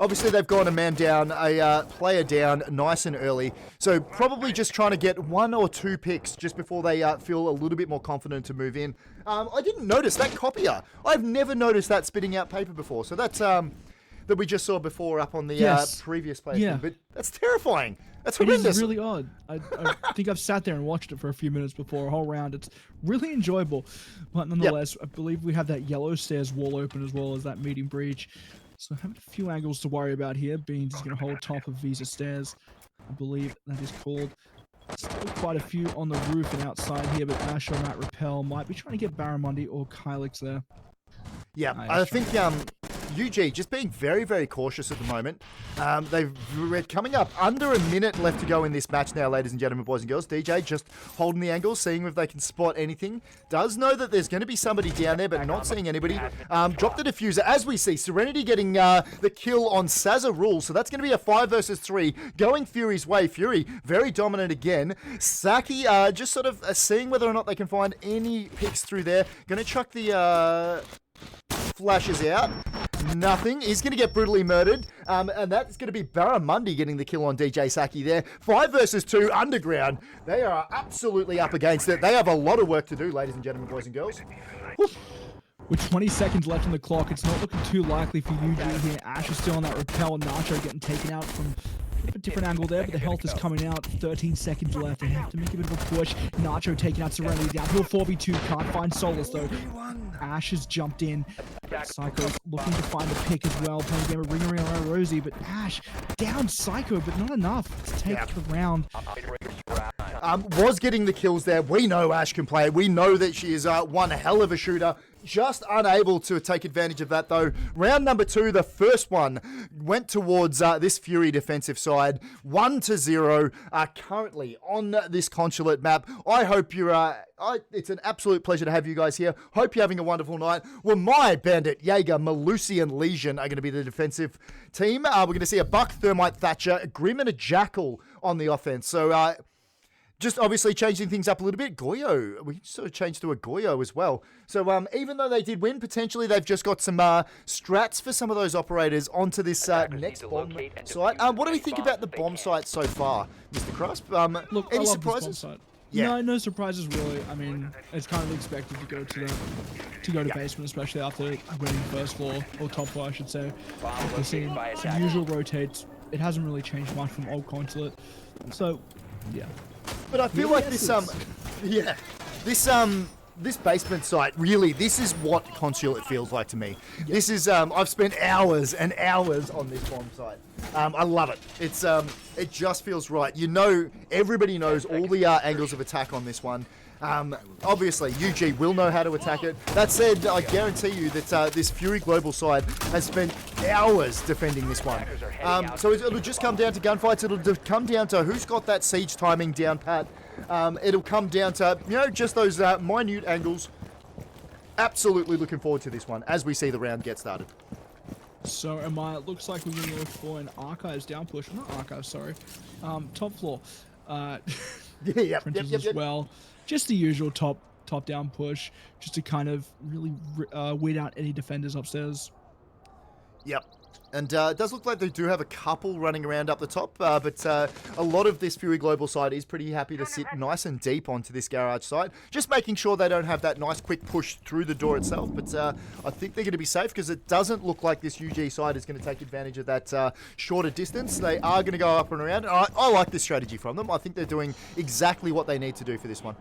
Obviously, they've gone a man down, a player down nice and early. So probably just trying to get 1 or 2 picks just before they feel a little bit more confident to move in. I didn't notice that copier. I've never noticed that spitting out paper before. So that's that we just saw before up on the previous play. Yeah. But that's terrifying. That's It horrendous. is really odd. I think I've sat there and watched it for a few minutes before, a whole round. It's really enjoyable. But nonetheless, I believe we have that yellow stairs wall open as well as that medium breach. So having a few angles to worry about here. Beans is going to hold top of Visa stairs. I believe that is called. Still quite a few on the roof and outside here, but Ash on that rappel might be trying to get Barramundi or Kylix there. Yeah, I think UG just being very, very cautious at the moment. We're coming up under a minute left to go in this match now, ladies and gentlemen, boys and girls. DJ just holding the angle, seeing if they can spot anything. Does know that there's going to be somebody down there, but not seeing anybody. Drop the diffuser. As we see, Serenity getting the kill on Sazza Rule. So that's going to be a 5 versus 3 going Fury's way. Fury very dominant again. Saki just sort of seeing whether or not they can find any picks through there. Going to chuck the flashes out. Nothing. He's going to get brutally murdered. And that's going to be Barramundi getting the kill on DJ Saki there. 5 versus 2 underground. They are absolutely up against it. They have a lot of work to do, ladies and gentlemen, boys and girls. Whew. With 20 seconds left on the clock, it's not looking too likely for UG here. Ash is still on that rappel. Nacho getting taken out from a different angle there, but the health is coming out. 13 seconds left. They have to make a bit of a push. Nacho taking out Serenity down. He'll 4v2. Can't find Solus though. Ash has jumped in. Psycho's looking to find a pick as well. Playing a game of ring around Rosie, but Ash down Psycho, but not enough to take the round. Was getting the kills there. We know Ash can play. We know that she is one hell of a shooter. Just unable to take advantage of that though. Round number 2, the first one went towards this Fury defensive side. 1-0 currently on this consulate map. I hope you're... it's an absolute pleasure to have you guys here. Hope you're having a wonderful night. Well, my Bandit, Jaeger, Malusi, and Legion are going to be the defensive team. We're going to see a Buck, Thermite, Thatcher, a Grim, and a Jackal on the offense. So, just obviously changing things up a little bit. Goyo, we sort of changed to a Goyo as well. So even though they did win, potentially they've just got some strats for some of those operators onto this next bomb site. What do we think about the bomb site so far, Mr. Crusp? Look, any I love surprises? this bomb site. Yeah. No surprises really. I mean, it's kind of expected to go to basement, especially after winning first floor or top floor, I should say. We're seeing some usual rotates. It hasn't really changed much from old consulate. So, yeah. But I feel like this this basement site, really, this is what consulate feels like to me. Yeah. This is I've spent hours and hours on this bomb site. I love it. It's it just feels right. You know, everybody knows all the angles of attack on this one. Obviously, UG will know how to attack it. That said, I guarantee you that this Fury Global side has spent hours defending this one. So it'll just come down to gunfights. It'll come down to who's got that siege timing down pat. It'll come down to, you know, just those minute angles. Absolutely looking forward to this one as we see the round get started. So it looks like we're going to go for an archives down push. Not archives, sorry. Top floor. Yep. As well. Just the usual top down push, just to kind of really weed out any defenders upstairs. Yep. And it does look like they do have a couple running around up the top, but a lot of this Fury Global side is pretty happy to sit nice and deep onto this garage site, just making sure they don't have that nice quick push through the door itself. But I think they're going to be safe because it doesn't look like this UG side is going to take advantage of that shorter distance. They are going to go up and around. I like this strategy from them. I think they're doing exactly what they need to do for this one.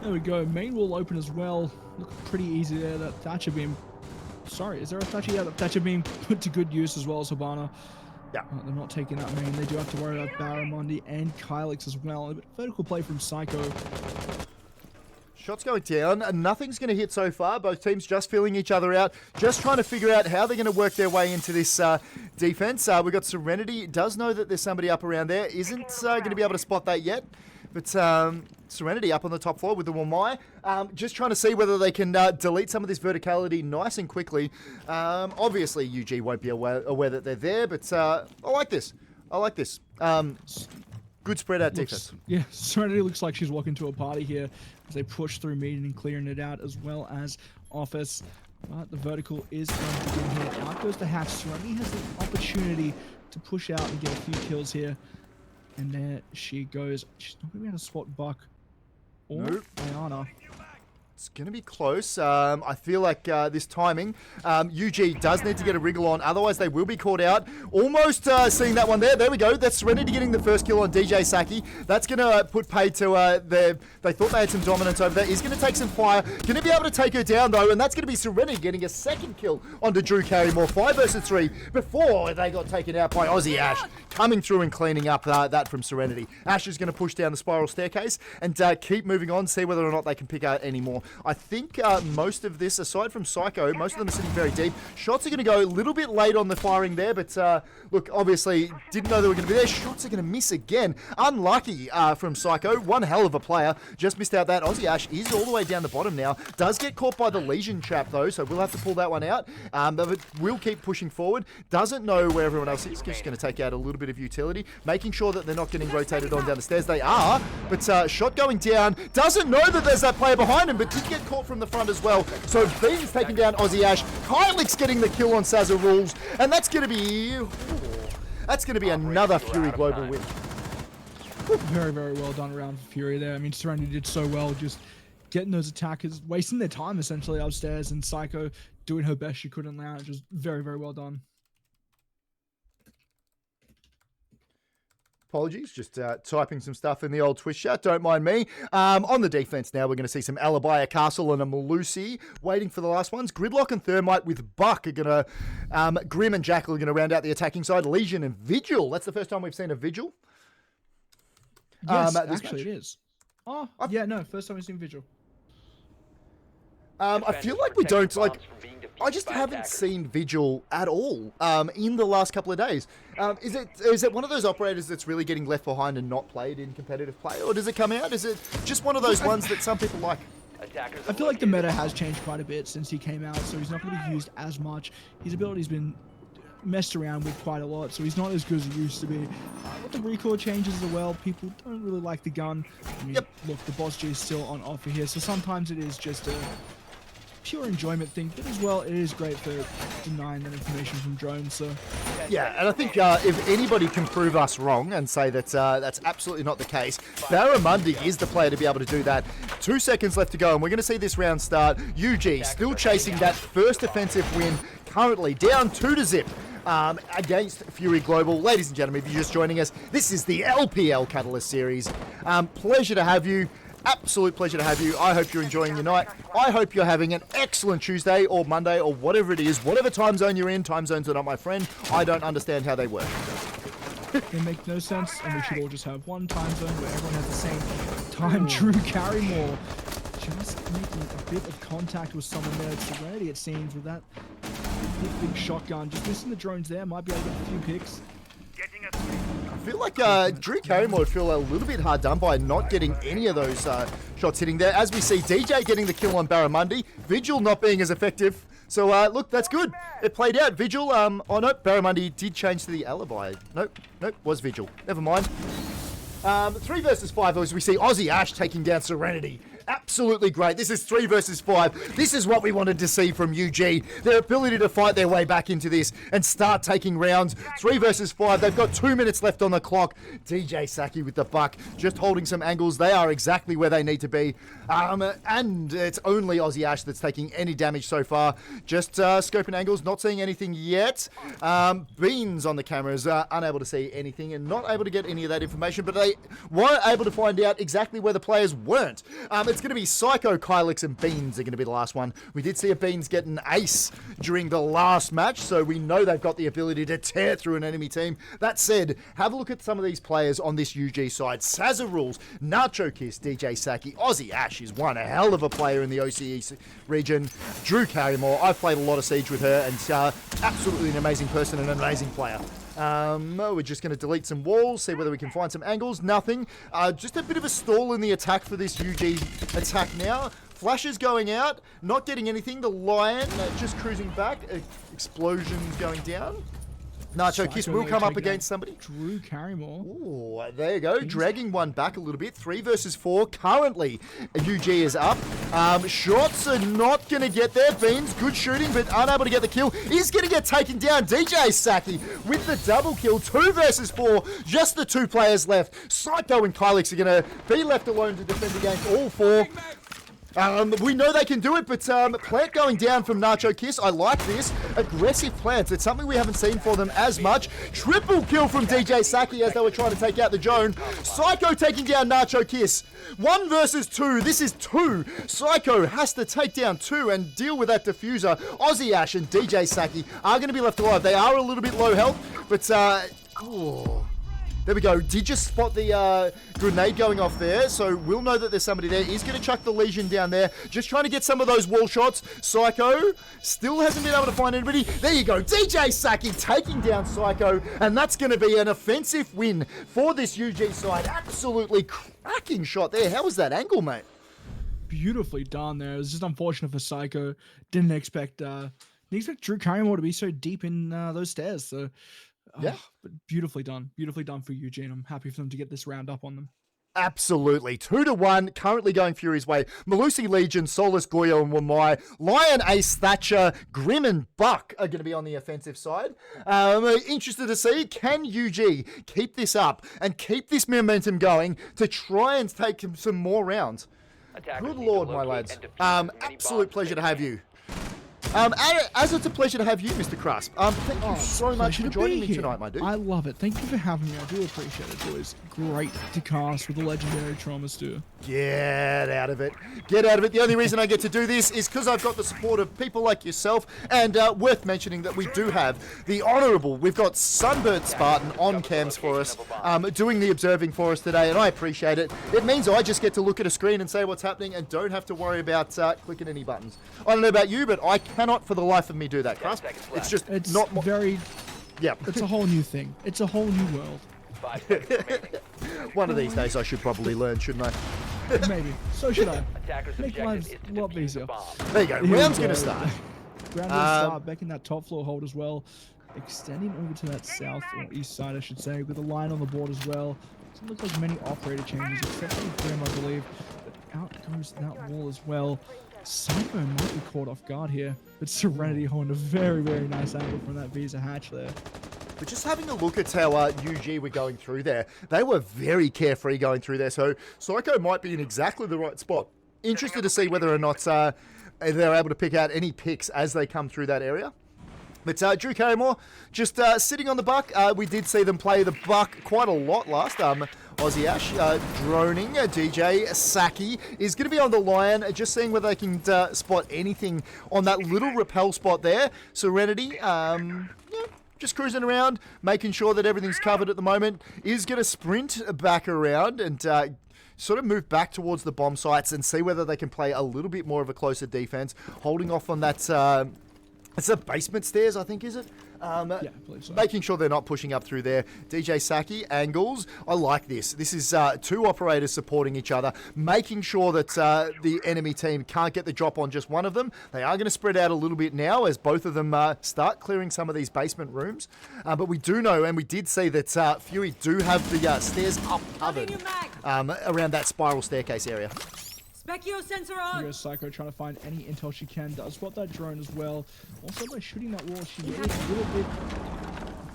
There we go. Main wall open as well. Look pretty easy there. That Thatcher being... Sorry, is there a Thatcher? Yeah, the Thatcher being put to good use as well as Habana. Yeah. They're not taking that main. They do have to worry about Barramundi and Kylix as well. A bit vertical play from Psycho. Shots going down. Nothing's going to hit so far. Both teams just feeling each other out. Just trying to figure out how they're going to work their way into this defense. We've got Serenity. Does know that there's somebody up around there. Isn't going to be able to spot that yet. But Serenity up on the top floor with the Wamai. Just trying to see whether they can delete some of this verticality nice and quickly. Obviously, UG won't be aware that they're there, but I like this. I like this. Good spread out defense. Yeah, Serenity looks like she's walking to a party here as they push through median and clearing it out, as well as Office. But the vertical is going to begin here. Out goes the hatch. Serenity has the opportunity to push out and get a few kills here. And there she goes. She's not going to be able to spot Buck or Nope. Diana. It's going to be close. I feel like this timing, UG does need to get a wriggle on, otherwise they will be caught out. Almost seeing that one there. There we go. That's Serenity getting the first kill on DJ Saki. That's going to put pay to they thought they had some dominance over there. He's going to take some fire. Going to be able to take her down though, and that's going to be Serenity getting a second kill onto Drew Carrymore. 5 versus 3 before they got taken out by Aussie Ash. Coming through and cleaning up that from Serenity. Ash is going to push down the spiral staircase and keep moving on, see whether or not they can pick out any more. I think most of this, aside from Psycho, most of them are sitting very deep. Shots are going to go a little bit late on the firing there, but look, obviously didn't know they were going to be there. Shots are going to miss again. Unlucky from Psycho. One hell of a player. Just missed out that. Aussie Ash is all the way down the bottom now. Does get caught by the Legion trap though, so we'll have to pull that one out. But we'll keep pushing forward. Doesn't know where everyone else is. Just going to take out a little bit of utility, making sure that they're not getting rotated on down the stairs. They are, but shot going down. Doesn't know that there's that player behind him, but did get caught from the front as well. So Bean's taking down Aussie Ash. Kylik's getting the kill on Sazza Rules, and that's going to be another Fury Global win. Very, very well done around for Fury there. I mean, Serenity did so well, just getting those attackers, wasting their time essentially upstairs, and Psycho doing her best she could in lounge. Just very, very well done. Apologies, just typing some stuff in the old Twitch chat. Don't mind me. On the defense now, we're going to see some Alibi, a Castle, and a Malusi waiting for the last ones. Gridlock and Thermite with Buck are going to... Grim and Jackal are going to round out the attacking side. Legion and Vigil. That's the first time we've seen a Vigil. Yes, this actually match. it is. Oh, yeah, no, first time we've seen Vigil. I feel like we don't, like... I just haven't seen Vigil at all in the last couple of days. Is it one of those operators that's really getting left behind and not played in competitive play, or does it come out? Is it just one of those ones that some people like? I feel like the meta has changed quite a bit since he came out, so he's not going to be used as much. His ability's been messed around with quite a lot, so he's not as good as he used to be. With the recoil changes as well, people don't really like the gun. I mean, look, the Boss G is still on offer here, so sometimes it is just a pure enjoyment thing, but as well, it is great for denying that information from drones. So yeah, and I think if anybody can prove us wrong and say that that's absolutely not the case, Barramundi is the player to be able to do that. 2 seconds left to go, and we're going to see this round start. UG still chasing that first offensive win, currently down 2-0. Against Fury Global. Ladies and gentlemen, if you're just joining us, this is the LPL Catalyst Series. Pleasure to have you. Absolute pleasure to have you. I hope you're enjoying your night. I hope you're having an excellent Tuesday or Monday or whatever it is. Whatever time zone you're in, time zones are not my friend. I don't understand how they work. They make no sense, and we should all just have one time zone where everyone has the same time. Drew Carrymore just making a bit of contact with someone there. Serenity, it seems, with that big shotgun. Just missing the drones there. Might be able to get a few picks. I feel like Drew Carrymore would feel a little bit hard done by not getting any of those shots hitting there. As we see DJ getting the kill on Barramundi, Vigil not being as effective. So look, that's good. It played out. Vigil, oh no, Barramundi did change to the Alibi. Nope, was Vigil. Never mind. 3 versus 5 as we see Aussie Ash taking down Serenity. Absolutely great. This is 3 versus 5. This is what we wanted to see from UG. Their ability to fight their way back into this and start taking rounds. 3 versus 5. They've got 2 minutes left on the clock. DJ Saki with the buck, just holding some angles. They are exactly where they need to be. And it's only Aussie Ash that's taking any damage so far. Just scoping angles, not seeing anything yet. Beans on the cameras, unable to see anything and not able to get any of that information, but they were able to find out exactly where the players weren't. It's going to be Psycho, Kylix, and Beans are going to be the last one. We did see a Beans get an ace during the last match, so we know they've got the ability to tear through an enemy team. That said, have a look at some of these players on this UG side. Sazza Rules, Nacho Kiss, DJ Saki, Aussie Ash is one hell of a player in the OCE region. Drew Carrymore, I've played a lot of Siege with her, and absolutely an amazing person and an amazing player. We're just going to delete some walls, see whether we can find some angles. Nothing. Just a bit of a stall in the attack for this UG attack now. Flashes going out, not getting anything. The Lion just cruising back. Explosions going down. Nacho Kiss Psycho will come up taking out against somebody. Drew Carrymore. Ooh, there you go. Dragging one back a little bit. 3 versus 4. Currently, UG is up. Shots are not going to get there. Beans, good shooting, but unable to get the kill. Is going to get taken down. DJ Saki with the double kill. 2 versus 4. Just the 2 players left. Psycho and Kylix are going to be left alone to defend against all 4. We know they can do it, but plant going down from Nacho Kiss. I like this. Aggressive plants. It's something we haven't seen for them as much. Triple kill from DJ Saki as they were trying to take out the Joan. Psycho taking down Nacho Kiss. 1 versus 2. This is 2. Psycho has to take down 2 and deal with that diffuser. Aussie Ash and DJ Saki are going to be left alive. They are a little bit low health, but... There we go. Did just spot the grenade going off there, so we'll know that there's somebody there. He's going to chuck the Legion down there. Just trying to get some of those wall shots. Psycho still hasn't been able to find anybody. There you go. DJ Saki taking down Psycho, and that's going to be an offensive win for this UG side. Absolutely cracking shot there. How was that angle, mate? Beautifully done there. It was just unfortunate for Psycho. Didn't expect Drew Carrymore to be so deep in those stairs. So yeah, but beautifully done for Eugene. I'm happy for them to get this round up on them. Absolutely. 2-1, currently going Fury's way. Malusi Legion, Solus, Goyo, and Wamai. Lion, Ace, Thatcher, Grim, and Buck are going to be on the offensive side. Interested to see, can UG keep this up and keep this momentum going to try and take some more rounds? Good Lord, my lads. Absolute pleasure to have you. As it's a pleasure to have you, Mr. Crusp. Thank you so much for joining me tonight, my dude. I love it. Thank you for having me. I do appreciate it. It's always great to cast with the legendary Trauma Stew. Get out of it. Get out of it. The only reason I get to do this is because I've got the support of people like yourself, and worth mentioning that we do have the honourable, we've got Sunbird Spartan on cams for us, doing the observing for us today, and I appreciate it. It means I just get to look at a screen and say what's happening and don't have to worry about clicking any buttons. I don't know about you, but I cannot for the life of me do that, Crust. It's not very... Yeah. It's a whole new thing. It's a whole new world. One of these days I should probably learn, shouldn't I? Maybe. So should I. Make lives a lot easier. There you go. Round's going to start. Round will start. Back in that top floor hold as well. Extending over to that south or east side, I should say, with a line on the board as well. Doesn't look like many operator changes, except for Grim, I believe. But out goes that wall as well. Psycho might be caught off guard here, but Serenity holding a very, very nice angle from that Visa hatch there. But just having a look at how UG were going through there, they were very carefree going through there, so Psycho might be in exactly the right spot. Interested to see whether or not they're able to pick out any picks as they come through that area. But Drew Carrymore just sitting on the buck. We did see them play the buck quite a lot last. Aussie Ash droning. DJ Saki is going to be on the Lion, just seeing whether they can spot anything on that little rappel spot there. Serenity, just cruising around, making sure that everything's covered at the moment. Is going to sprint back around and sort of move back towards the bomb sites and see whether they can play a little bit more of a closer defense, holding off on that... it's the basement stairs, I think, is it? Yeah, I believe so. Making sure they're not pushing up through there. DJ Saki, angles. I like this. This is 2 operators supporting each other, making sure that the enemy team can't get the drop on just one of them. They are going to spread out a little bit now as both of them start clearing some of these basement rooms. But we do know, and we did see that Fury do have the stairs up covered around that spiral staircase area. Specchio sensor on! Here goes Psycho trying to find any intel she can. Does spot that drone as well. Also by shooting that wall, she made it a little bit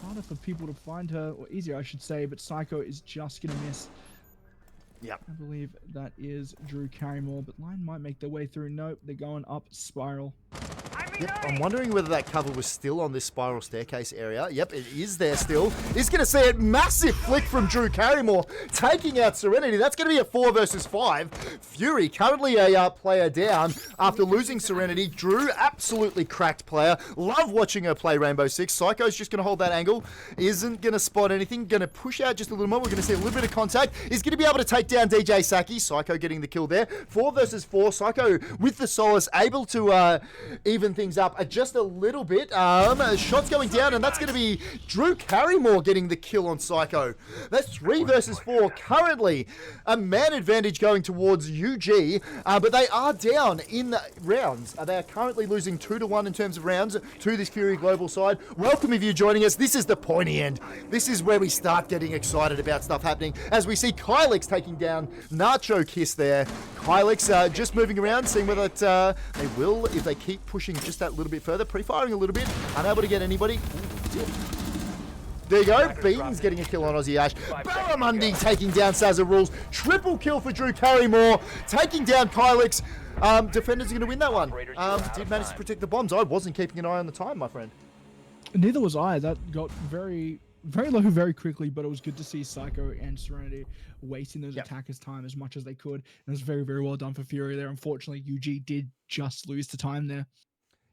harder for people to find her, or easier I should say, but Psycho is just going to miss. Yeah. I believe that is Drew Carrymore, but Lion might make their way through. Nope, they're going up spiral. Yep, I'm wondering whether that cover was still on this spiral staircase area. Yep, it is there still. He's going to see it. Massive flick from Drew Carrymore, taking out Serenity. That's going to be a 4 versus 5. Fury, currently a player down after losing Serenity. Drew, absolutely cracked player. Love watching her play Rainbow Six. Psycho's just going to hold that angle. Isn't going to spot anything. Going to push out just a little more. We're going to see a little bit of contact. He's going to be able to take down DJ Saki. Psycho getting the kill there. 4 versus 4. Psycho with the Solace, able to even things things up just a little bit. Shots going down, and that's going to be Drew Carrymore getting the kill on Psycho. That's 3 versus 4. Currently, a man advantage going towards UG, but they are down in rounds. They are currently losing 2-1 in terms of rounds to this Fury Global side. Welcome if you're joining us. This is the pointy end. This is where we start getting excited about stuff happening, as we see Kylix taking down Nacho Kiss there. Kylix just moving around, seeing whether they will, if they keep pushing just that little bit further. Pre-firing a little bit, unable to get anybody. Ooh, there you go, Beans getting a kill on Aussie Ash. Barramundi taking down Sazza Rules. Triple kill for Drew Carrymore, taking down Kylix. Defenders are going to win that one. Did manage to protect the bombs. I wasn't keeping an eye on the time, my friend. Neither was I. That got very low very quickly, but it was good to see Psycho and Serenity wasting those attackers' time as much as they could. And it was very, very well done for Fury there. Unfortunately, UG did just lose the time there.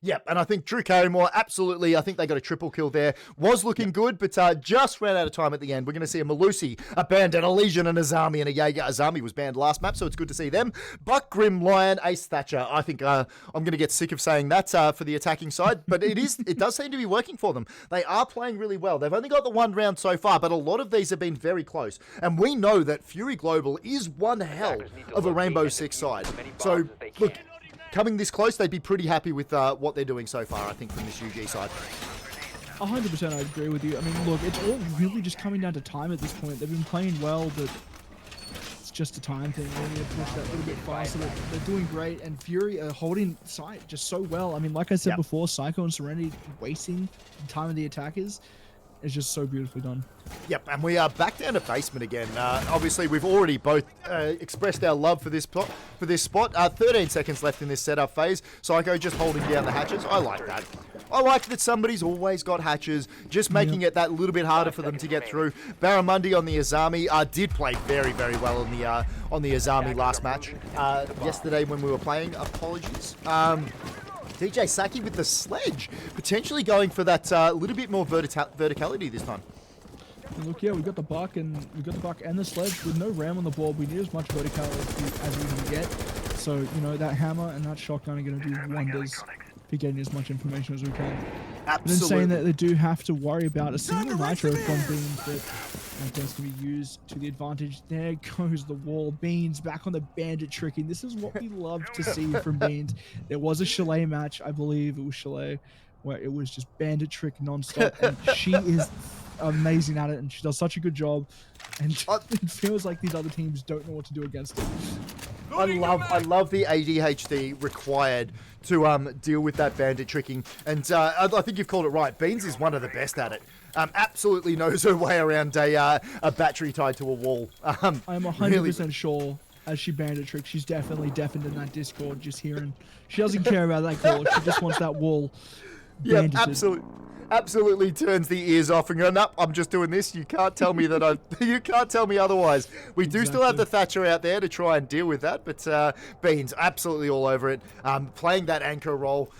Yep, and I think Drew Carrymore, absolutely, I think they got a triple kill there. Was looking good, but just ran out of time at the end. We're going to see a Malusi, a Bandit, a Legion, and a Azami, and a Jaeger. Azami was banned last map, so it's good to see them. Buck, Grim, Lion, Ace, Thatcher. I think I'm going to get sick of saying that for the attacking side, but it does seem to be working for them. They are playing really well. They've only got the one round so far, but a lot of these have been very close. And we know that Fury Global is one hell of a Rainbow Six side. So, look, coming this close, they'd be pretty happy with what they're doing so far, I think, from this UG side. 100% I agree with you. I mean, look, it's all really just coming down to time at this point. They've been playing well, but it's just a time thing. They need to push that a little bit faster. They're doing great, and Fury are holding sight just so well. I mean, like I said before, Psycho and Serenity wasting the time of the attackers is just so beautifully done. Yep, and we are back down to basement again. Obviously, we've already both expressed our love for this spot. 13 seconds left in this setup phase. Psycho just holding down the hatches. I like that. I like that somebody's always got hatches, just making it that little bit harder for them to get through. Barramundi on the Azami did play very, very well on the Azami last match. Yesterday when we were playing, apologies. DJ Saki with the sledge, potentially going for that little bit more verticality this time. And look, yeah, we got the buck and the sledge with no ram on the board. We need as much verticality as we can get. So, you know, that hammer and that shotgun are going to do wonders for getting as much information as we can. Absolutely. But in saying that, they do have to worry about a single nitro from Beans that tends to be used to the advantage. There goes the wall. Beans back on the bandit tricking. This is what we love to see from Beans. There was a Chalet match, I believe it was Chalet, where it was just bandit trick nonstop, and she is amazing at it, and she does such a good job. And it feels like these other teams don't know what to do against it. I love the ADHD required to deal with that bandit tricking, and I think you've called it right. Beans is one of the best at it. Absolutely knows her way around a battery tied to a wall. I'm 100% sure as she bandit tricks, she's definitely deafened in that Discord, just hearing. She doesn't care about that call. She just wants that wall. Yeah, absolutely turns the ears off and go, nope, I'm just doing this. You can't tell me that you can't tell me otherwise. We do still have the Thatcher out there to try and deal with that, but Beans absolutely all over it, playing that anchor role,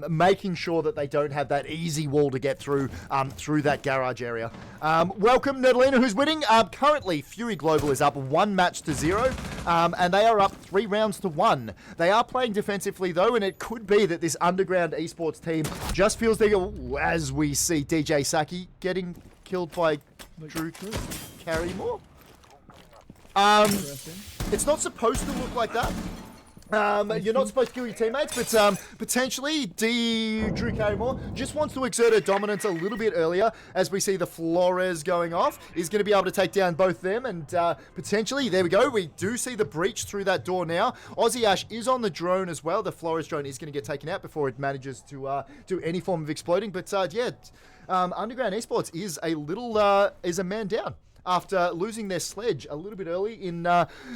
making sure that they don't have that easy wall to get through that garage area. Welcome, Nerdalina, who's winning. Currently, Fury Global is up 1-0, and they are up 3 rounds to 1. They are playing defensively, though, and it could be that this underground esports team just feels they go, as we see DJ Saki getting killed by Drew Carrymore. It's not supposed to look like that. You're not supposed to kill your teammates, but potentially Drew Carrymore just wants to exert her dominance a little bit earlier, as we see the Flores going off. Is going to be able to take down both them, and potentially, there we go, we do see the breach through that door now. Aussie Ash is on the drone as well. The Flores drone is going to get taken out before it manages to do any form of exploding, but Underground Esports is a man down after losing their sledge a little bit early in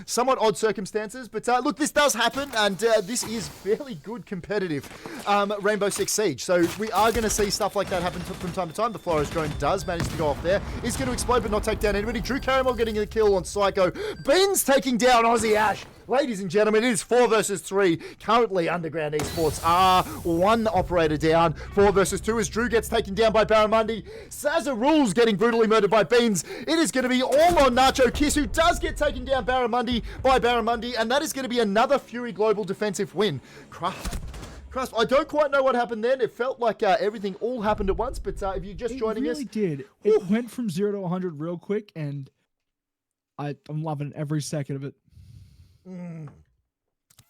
somewhat odd circumstances. But look, this does happen, and this is fairly good competitive Rainbow Six Siege. So we are going to see stuff like that happen from time to time. The Flores drone does manage to go off there. Is going to explode but not take down anybody. Drew Carrymore getting a kill on Psycho. Beans taking down Aussie Ash. Ladies and gentlemen, it is 4 versus 3. Currently, Underground Esports are 1 operator down. 4 versus 2 as Drew gets taken down by Barramundi. Sazza Rules getting brutally murdered by Beans. It is going to be all on Nacho Kiss, who does get taken down by Barramundi, and that is going to be another Fury Global defensive win. Crust, I don't quite know what happened then. It felt like everything all happened at once, but if you're just joining us... It really did. It went from 0 to 100 real quick, and I'm loving every second of it.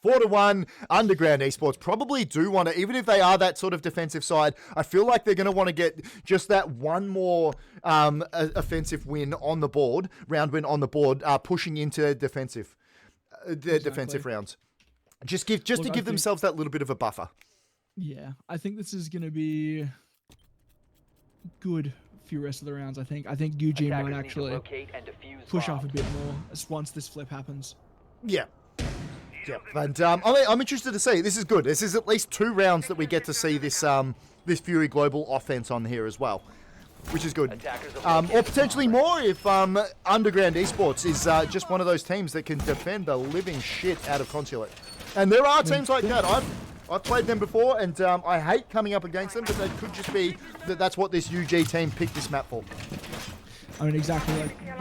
4-1, Underground Esports probably do want to, even if they are that sort of defensive side, I feel like they're going to want to get just that one more offensive win on the board, round win on the board, pushing into defensive rounds. Just to give themselves that little bit of a buffer. Yeah, I think this is going to be good for the rest of the rounds. I think Eugene might actually push off a bit more once this flip happens. Yeah. Yeah, and I'm interested to see. This is good. This is at least 2 rounds that we get to see this this Fury Global offense on here as well, which is good. Or potentially more if Underground Esports is just one of those teams that can defend the living shit out of Consulate. And there are teams like that. I've played them before, and I hate coming up against them, but that could just be that's what this UG team picked this map for. I mean, exactly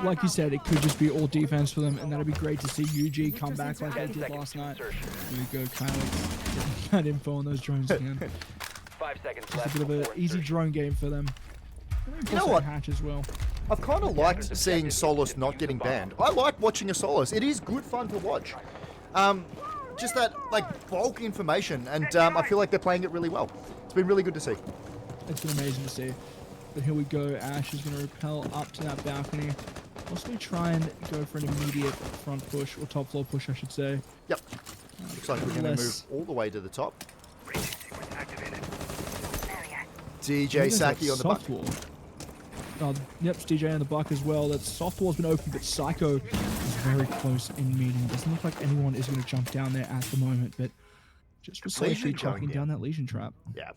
like you said, it could just be all defense for them, and that'd be great to see UG come back like they did last night. There we go, Kyle. Getting that info on those drones again. 5 seconds It's left. a bit of an easy drone game for them. You know what? Hatch as well. I've kind of liked seeing Solus not getting banned. I like watching a Solus. It is good fun to watch. Just that bulk information, and I feel like they're playing it really well. It's been really good to see. It's been amazing to see. But here we go. Ash is going to rappel up to that balcony. Also try and go for an immediate front push, or top floor push, I should say. Yep. Looks like we're going to move all the way to the top. DJ Saki on the buck. Yep, it's DJ on the buck as well. That softball's been open, but Psycho is very close in meeting. Doesn't look like anyone is going to jump down there at the moment, but just precisely tracking down that Legion trap. Yeah.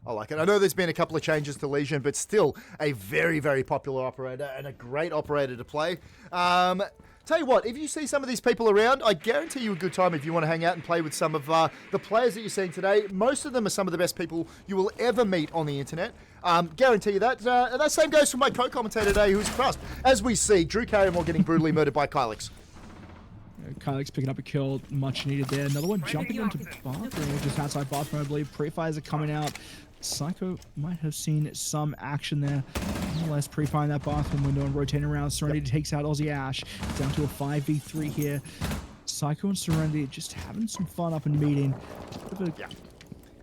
I like it. I know there's been a couple of changes to Legion, but still a very, very popular operator and a great operator to play. Tell you what, if you see some of these people around, I guarantee you a good time if you want to hang out and play with some of the players that you're seeing today. Most of them are some of the best people you will ever meet on the internet. Guarantee you that. And that same goes for my co-commentator today, who's Crust. As we see, Drew Carrymore getting brutally murdered by Kylix. Kylix picking up a kill, much needed there. Another one jumping into bathroom, just outside bathroom, I believe. Pre-fires are coming out. Psycho might have seen some action there. Nonetheless, pre-firing that bathroom window and rotating around. Serenity takes out Aussie Ash. Down to a 5v3 here. Psycho and Serenity just having some fun up in meeting.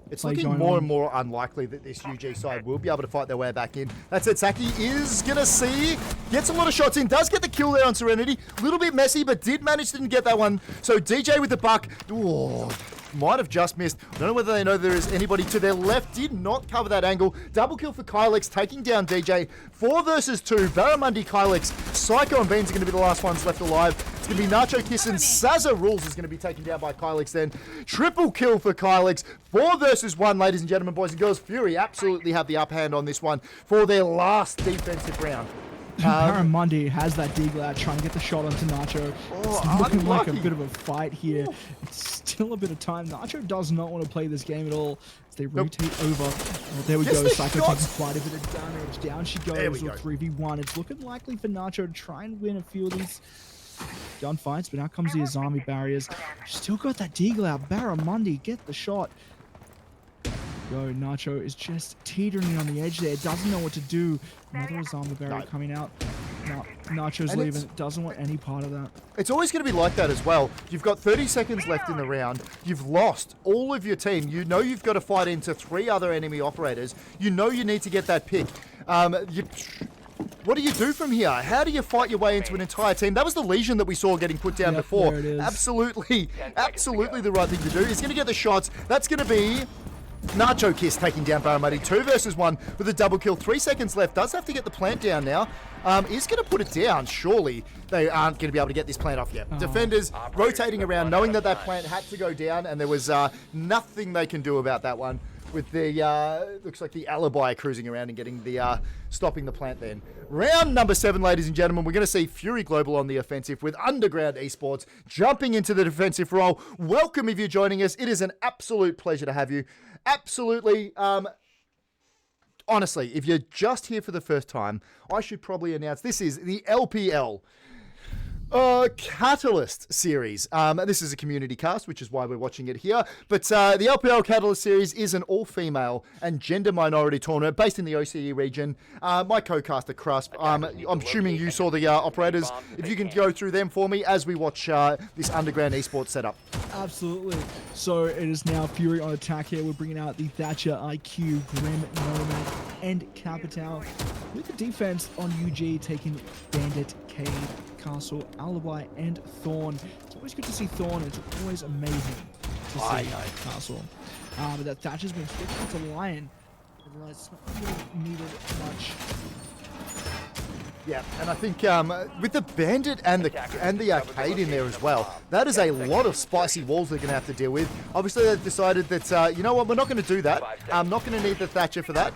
It's looking more and more unlikely that this UG side will be able to fight their way back in. That said, Saki is going to see, gets a lot of shots in, does get the kill there on Serenity. A little bit messy, but did manage to get that one. So DJ with the buck, might have just missed. I don't know whether they know there is anybody to their left. Did not cover that angle. Double kill for Kylix, taking down DJ. 4 versus 2. Barramundi, Kylix. Psycho and Beans are going to be the last ones left alive. It's going to be Nacho Kiss and Sazza Rules is going to be taken down by Kylix then. Triple kill for Kylix. 4 versus 1, ladies and gentlemen, boys and girls. Fury absolutely have the upper hand on this one for their last defensive round. Barramundi has that deagle out, trying to get the shot onto Nacho. It's looking like a bit of a fight here. It's still a bit of time. Nacho does not want to play this game at all. As they rotate over. Oh, there we go. Psycho takes quite a bit of damage. Down she goes with 3v1. It's looking likely for Nacho to try and win a few of these gunfights, but now comes the Azami barriers. Still got that deagle out. Barramundi, get the shot. Go, Nacho is just teetering on the edge there. Doesn't know what to do. Another Azami barrier coming out. Now, Nacho's leaving. Doesn't want any part of that. It's always going to be like that as well. You've got 30 seconds left in the round. You've lost all of your team. You know you've got to fight into 3 other enemy operators. You know you need to get that pick. What do you do from here? How do you fight your way into an entire team? That was the Legion that we saw getting put down before. There it is. Absolutely the right thing to do. He's going to get the shots. That's going to be Nacho Kiss taking down Barramundi. 2 versus 1 with a double kill. 3 seconds left. Does have to get the plant down now. Is going to put it down. Surely they aren't going to be able to get this plant off yet. Defenders rotating around, knowing that that plant had to go down, and there was nothing they can do about that one. With the, looks like the alibi cruising around and getting the, stopping the plant then. Round number 7, ladies and gentlemen, we're going to see Fury Global on the offensive with Underground Esports jumping into the defensive role. Welcome if you're joining us. It is an absolute pleasure to have you. Absolutely, honestly, if you're just here for the first time, I should probably announce this is the LPL. Catalyst series. This is a community cast, which is why we're watching it here. But the LPL Catalyst series is an all-female and gender minority tournament based in the OCE region. My co-caster, Crusp, I'm assuming you saw the operators. If you can go through them for me as we watch this underground esports setup. Absolutely. So it is now Fury on attack here. We're bringing out the Thatcher, IQ, Grim, Nomad, and Capital. With the defense on UG taking Bandit, Cade, Castle, Alibi, and Thorn. It's always good to see Thorn. It's always amazing to see Castle. But that Thatcher's been switched to Lion. I realize it's not really needed much. Yeah, and I think with the Bandit and the Arcade in there as well, that is a lot of spicy walls they're going to have to deal with. Obviously, they've decided that, you know what, we're not going to do that. I'm not going to need the Thatcher for that.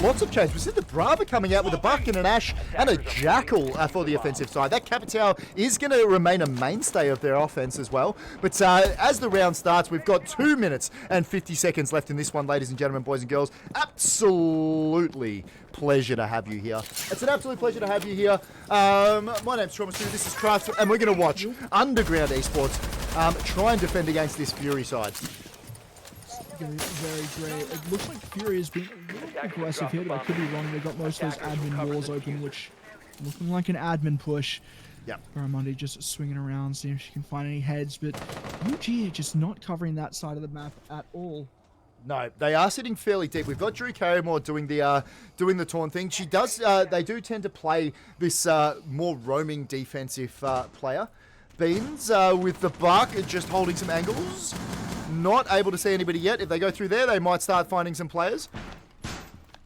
Lots of change. We see the Brava coming out with a Buck and an Ash and a Jackal for the offensive side. That Capital is going to remain a mainstay of their offense as well. But as the round starts, we've got 2 minutes and 50 seconds left in this one, ladies and gentlemen, boys and girls. Absolutely pleasure to have you here. It's an absolute pleasure to have you here. My name's Trauma Stu, this is Craft, and we're going to watch Underground Esports try and defend against this Fury side. Very great. It looks like Fury has been a little aggressive here, but I could be wrong. They've got most of those admin walls open, which looking like an admin push. Yep. Barramundi just swinging around, seeing if she can find any heads, but UG are just not covering that side of the map at all. No, they are sitting fairly deep. We've got Drew Carrymore doing the taunt thing. She does. They do tend to play this more roaming defensive player. Beans with the Buck just holding some angles. Not able to see anybody yet. If they go through there, they might start finding some players.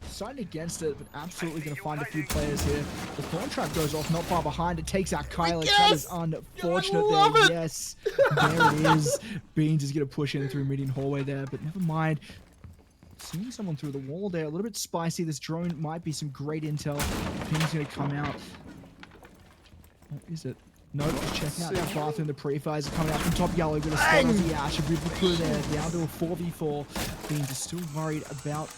Siding against it, but absolutely going to find a few players here. The Thorn Trap goes off not far behind. It takes out Kylix. That is unfortunate there. Yes, there it is. Beans is going to push in through median hallway there, but never mind. Seeing someone through the wall there. A little bit spicy. This drone might be some great intel. Ping's going to come out. What is it? Nope, just checking out the bathroom. The pre-fires are coming out from top yellow. Going to start on the Ash. A beautiful crew there. Down to a 4v4. Beans is still worried about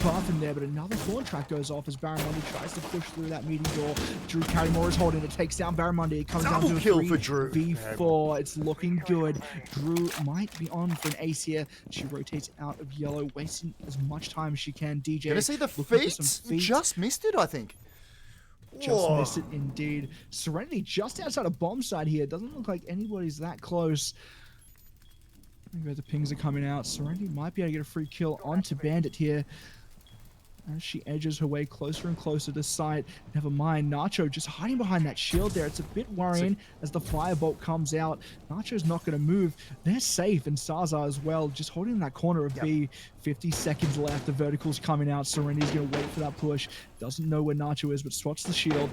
bathroom there, but another Thorn Track goes off as Barramundi tries to push through that meeting door. Drew Carrymore is holding it, takes down Barramundi. It comes down to a kill for Drew. 3v4. It's looking good. Drew might be on for an ace here. She rotates out of yellow, wasting as much time as she can. DJ, gonna see the feet? Just missed it, I think. Just missed it indeed. Serenity just outside of bomb side here. Doesn't look like anybody's that close. The pings are coming out. Serenity might be able to get a free kill onto Bandit here as she edges her way closer and closer to site. Never mind, Nacho just hiding behind that shield there. It's a bit worrying as the firebolt comes out. Nacho's not going to move. They're safe, and Sazar as well, just holding in that corner of B. 50 seconds left. The vertical's coming out. Serenity's going to wait for that push. Doesn't know where Nacho is, but spots the shield.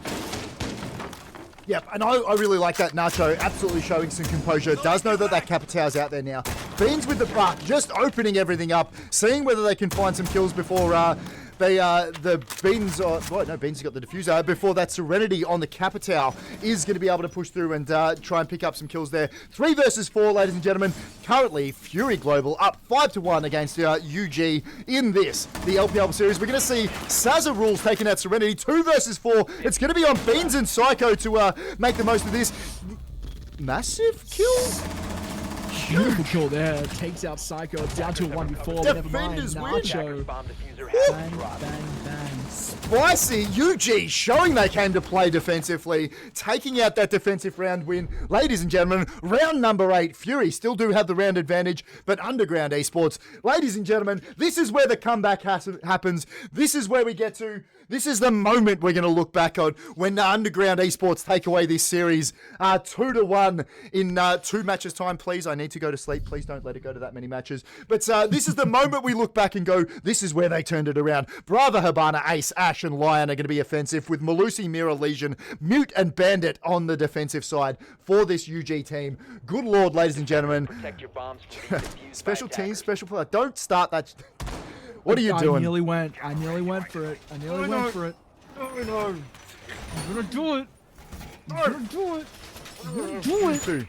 Yep, and I really like that. Nacho absolutely showing some composure. Does know that Capital's out there now. Beans with the Buck, just opening everything up, seeing whether they can find some kills before the Beans, Beans has got the diffuser, before that Serenity on the Capital is going to be able to push through and try and pick up some kills there. 3 versus 4, ladies and gentlemen. Currently, Fury Global up 5-1 against UG in this, the LPL series. We're going to see Sazza Rules taking out Serenity. 2 versus 4. It's going to be on Beans and Psycho to make the most of this. Massive kill? Beautiful kill there. Takes out Psycho. It's down to a 1v4. Defenders win. Nacho. Bang, bang, bang. Spicy. UG showing they came to play defensively, taking out that defensive round win. Ladies and gentlemen, round number 8. Fury still do have the round advantage, but Underground Esports. Ladies and gentlemen, this is where the comeback happens. This is where we get to. This is the moment we're going to look back on when the Underground Esports take away this series 2-1 in 2 matches time. Please, I need to go to sleep. Please don't let it go to that many matches. But this is the moment we look back and go, this is where they turned it around. Brava, Habana, Ace, Ash, and Lion are going to be offensive with Malusi, Mira, Legion, Mute, and Bandit on the defensive side for this UG team. Good Lord, ladies and gentlemen. Special teams, special player. Don't start that. What are you doing? I nearly went for it. I nearly went for it. Oh, no. I'm gonna do it. I'm gonna do it. I'm gonna do it.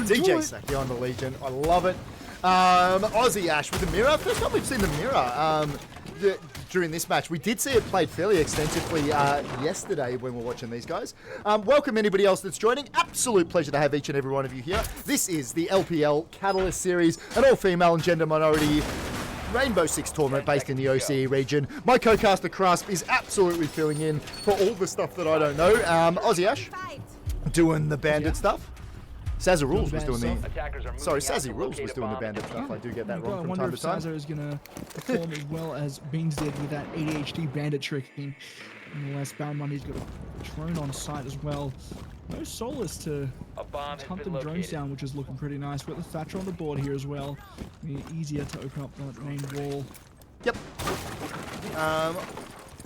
DJ Saki on the Legion. I love it. Aussie Ash with the mirror. First time we've seen the mirror during this match. We did see it played fairly extensively yesterday when we were watching these guys. Welcome anybody else that's joining. Absolute pleasure to have each and every one of you here. This is the LPL Catalyst Series, an all-female and gender minority Rainbow Six tournament based in the OCE region. My co-caster Crasp is absolutely filling in for all the stuff that I don't know. Aussie Ash doing the bandit stuff. Sazza Rules was doing the... Sorry, Sazzy Rules was doing the bandit stuff. I do get that wrong from time to time. I wonder if Sazza is going to perform as well as Beans did with that ADHD bandit tricking. Unless Barramundi's got a drone on site as well. No Solus to hunt them drones down, which is looking pretty nice. We've got the Thatcher on the board here as well. Easier to open up that main wall. Yep.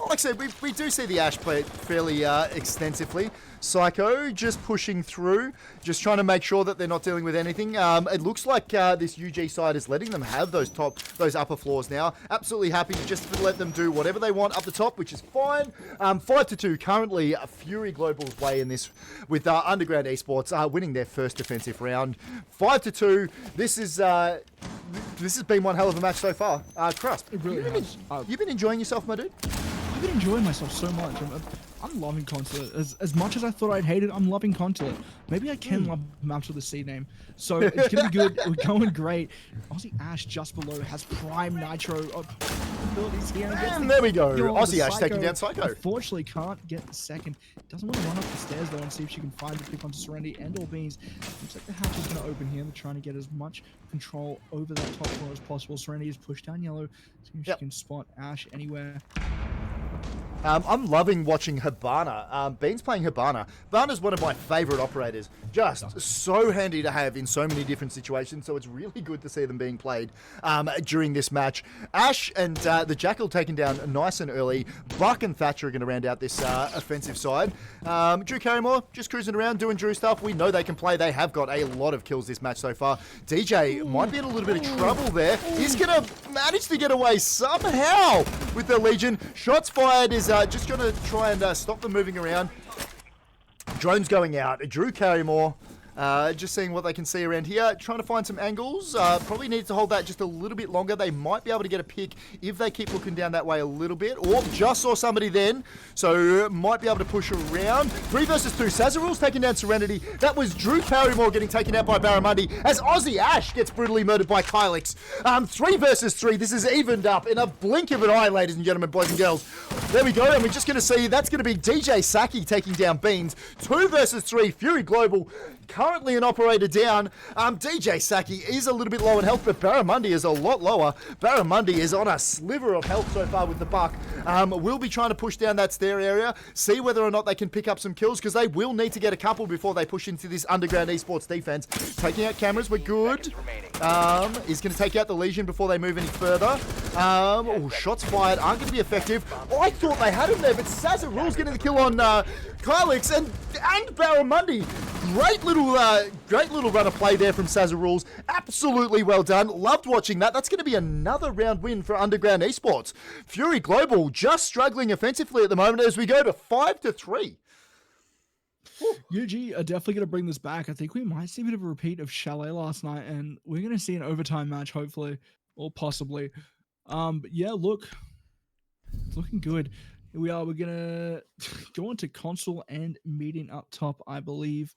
Like I said, we do see the Ash play it fairly extensively. Psycho just pushing through, just trying to make sure that they're not dealing with anything. It looks like this UG side is letting them have those upper floors now. Absolutely happy to just let them do whatever they want up the top, which is fine. 5-2 currently Fury Global's way in this with Underground Esports winning their first defensive round. 5-2. This has been one hell of a match so far. Crust, it really has. You've been enjoying yourself, my dude? I've been enjoying myself so much. I'm loving Consulate. As much as I thought I'd hate it, I'm loving Consulate. Maybe I can love maps with a C name. So it's going to be good. We're going great. Aussie Ash just below has prime nitro abilities here. And there we go. Aussie Ash taking down Psycho. Unfortunately, can't get the second. Doesn't want to run up the stairs though and see if she can find the pick onto Serenity and or Beans. Looks like the hatch is going to open here. They're trying to get as much control over that top floor as possible. Serenity is pushed down yellow. See if she can spot Ash anywhere. I'm loving watching Hibana. Bean's playing Hibana. Hibana's one of my favorite operators. Just so handy to have in so many different situations, so it's really good to see them being played during this match. Ash and the Jackal taken down nice and early. Buck and Thatcher are going to round out this offensive side. Drew Carrymore just cruising around doing Drew stuff. We know they can play. They have got a lot of kills this match so far. DJ might be in a little bit of trouble there. He's going to manage to get away somehow with the Legion. Shots fired is just going to try and stop them moving around. Drones going out. Drew Carrymore just seeing what they can see around here. Trying to find some angles. Probably need to hold that just a little bit longer. They might be able to get a pick if they keep looking down that way a little bit. Or just saw somebody then. So might be able to push around. 3 versus 2. Sazarul's taking down Serenity. That was Drew Carrymore getting taken out by Barramundi as Aussie Ash gets brutally murdered by Kylix. 3 versus 3. This is evened up in a blink of an eye, ladies and gentlemen, boys and girls. There we go. And we're just going to see that's going to be DJ Saki taking down Beans. 2 versus 3. Fury Global currently an operator down. DJ Saki is a little bit low in health, but Barramundi is a lot lower. Barramundi is on a sliver of health so far with the buck. We'll be trying to push down that stair area, see whether or not they can pick up some kills, because they will need to get a couple before they push into this Underground Esports defense. Taking out cameras, we're good. He's going to take out the Legion before they move any further. Shots fired aren't going to be effective. I thought they had him there, but Sazarul's getting the kill on Kylix and Barramundi. Great little run of play there from Sazarul's. Absolutely well done. Loved watching that. That's going to be another round win for Underground Esports. Fury Global just struggling offensively at the moment as we go to 5-3. UG are definitely going to bring this back. I think we might see a bit of a repeat of Chalet last night, and we're going to see an overtime match, hopefully, or possibly. But yeah, look, it's looking good. Here we are. We're going to go into console and meeting up top, I believe.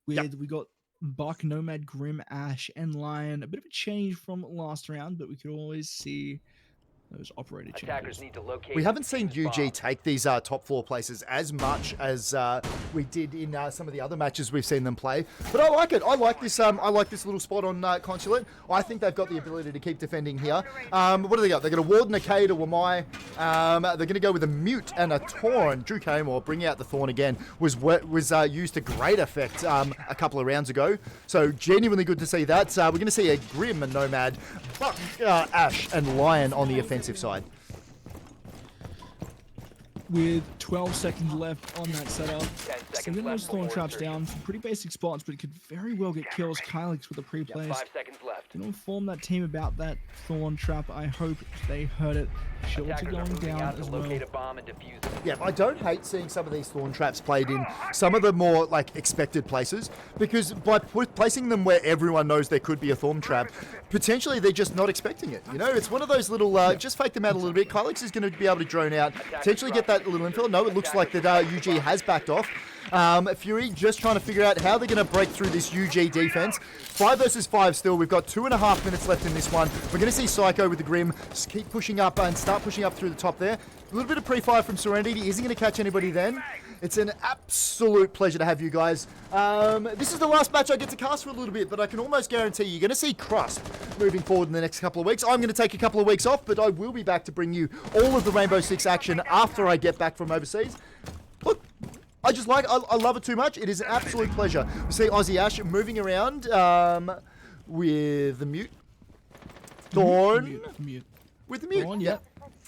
We got Buck, Nomad, Grim, Ash, and Lion. A bit of a change from last round, but we could always see those operator changes. Need to locate we haven't seen UG take these top floor places as much as we did in some of the other matches we've seen them play. But I like it. I like this little spot on Consulate. I think they've got the ability to keep defending here. What do they got? They're going to Warden, a Cade, a Wamai. They're going to go with a Mute and a Torn. Drew Carrymore bringing out the Thorn again was used to great effect a couple of rounds ago. So genuinely good to see that. We're going to see a Grim, a Nomad, Buck, Ash, and Lion on the offensive side. With 12 seconds left on that setup, sending those Thorn traps down, some pretty basic spots, but it could very well get kills. Kylix with the pre-plays. 5 seconds left. To inform that team about that Thorn trap, I hope they heard it. Shelter Attackers are going moving down out as to well. locate a bomb and defuse it. Yeah, I don't hate seeing some of these thorn traps played in some of the more like expected places, because by placing them where everyone knows there could be a thorn trap, potentially they're just not expecting it. You know, it's one of those little just fake them out a little bit. Kylix is going to be able to drone out, potentially get that little infill. No, it looks like that UG has backed off. Fury just trying to figure out how they're going to break through this UG defense. 5 versus 5 still. We've got 2.5 minutes left in this one. We're going to see Psycho with the Grim just keep pushing up and start pushing up through the top there. A little bit of pre-fire from Serenity. Isn't going to catch anybody then. It's an absolute pleasure to have you guys. This is the last match I get to cast for a little bit, but I can almost guarantee you're going to see Crust moving forward in the next couple of weeks. I'm going to take a couple of weeks off, but I will be back to bring you all of the Rainbow Six action after I get back from overseas. Look, I just like, I love it too much. It is an absolute pleasure. We see Aussie Ash moving around with the mute. Thorn. Mute. With the mute. Thorn, yeah.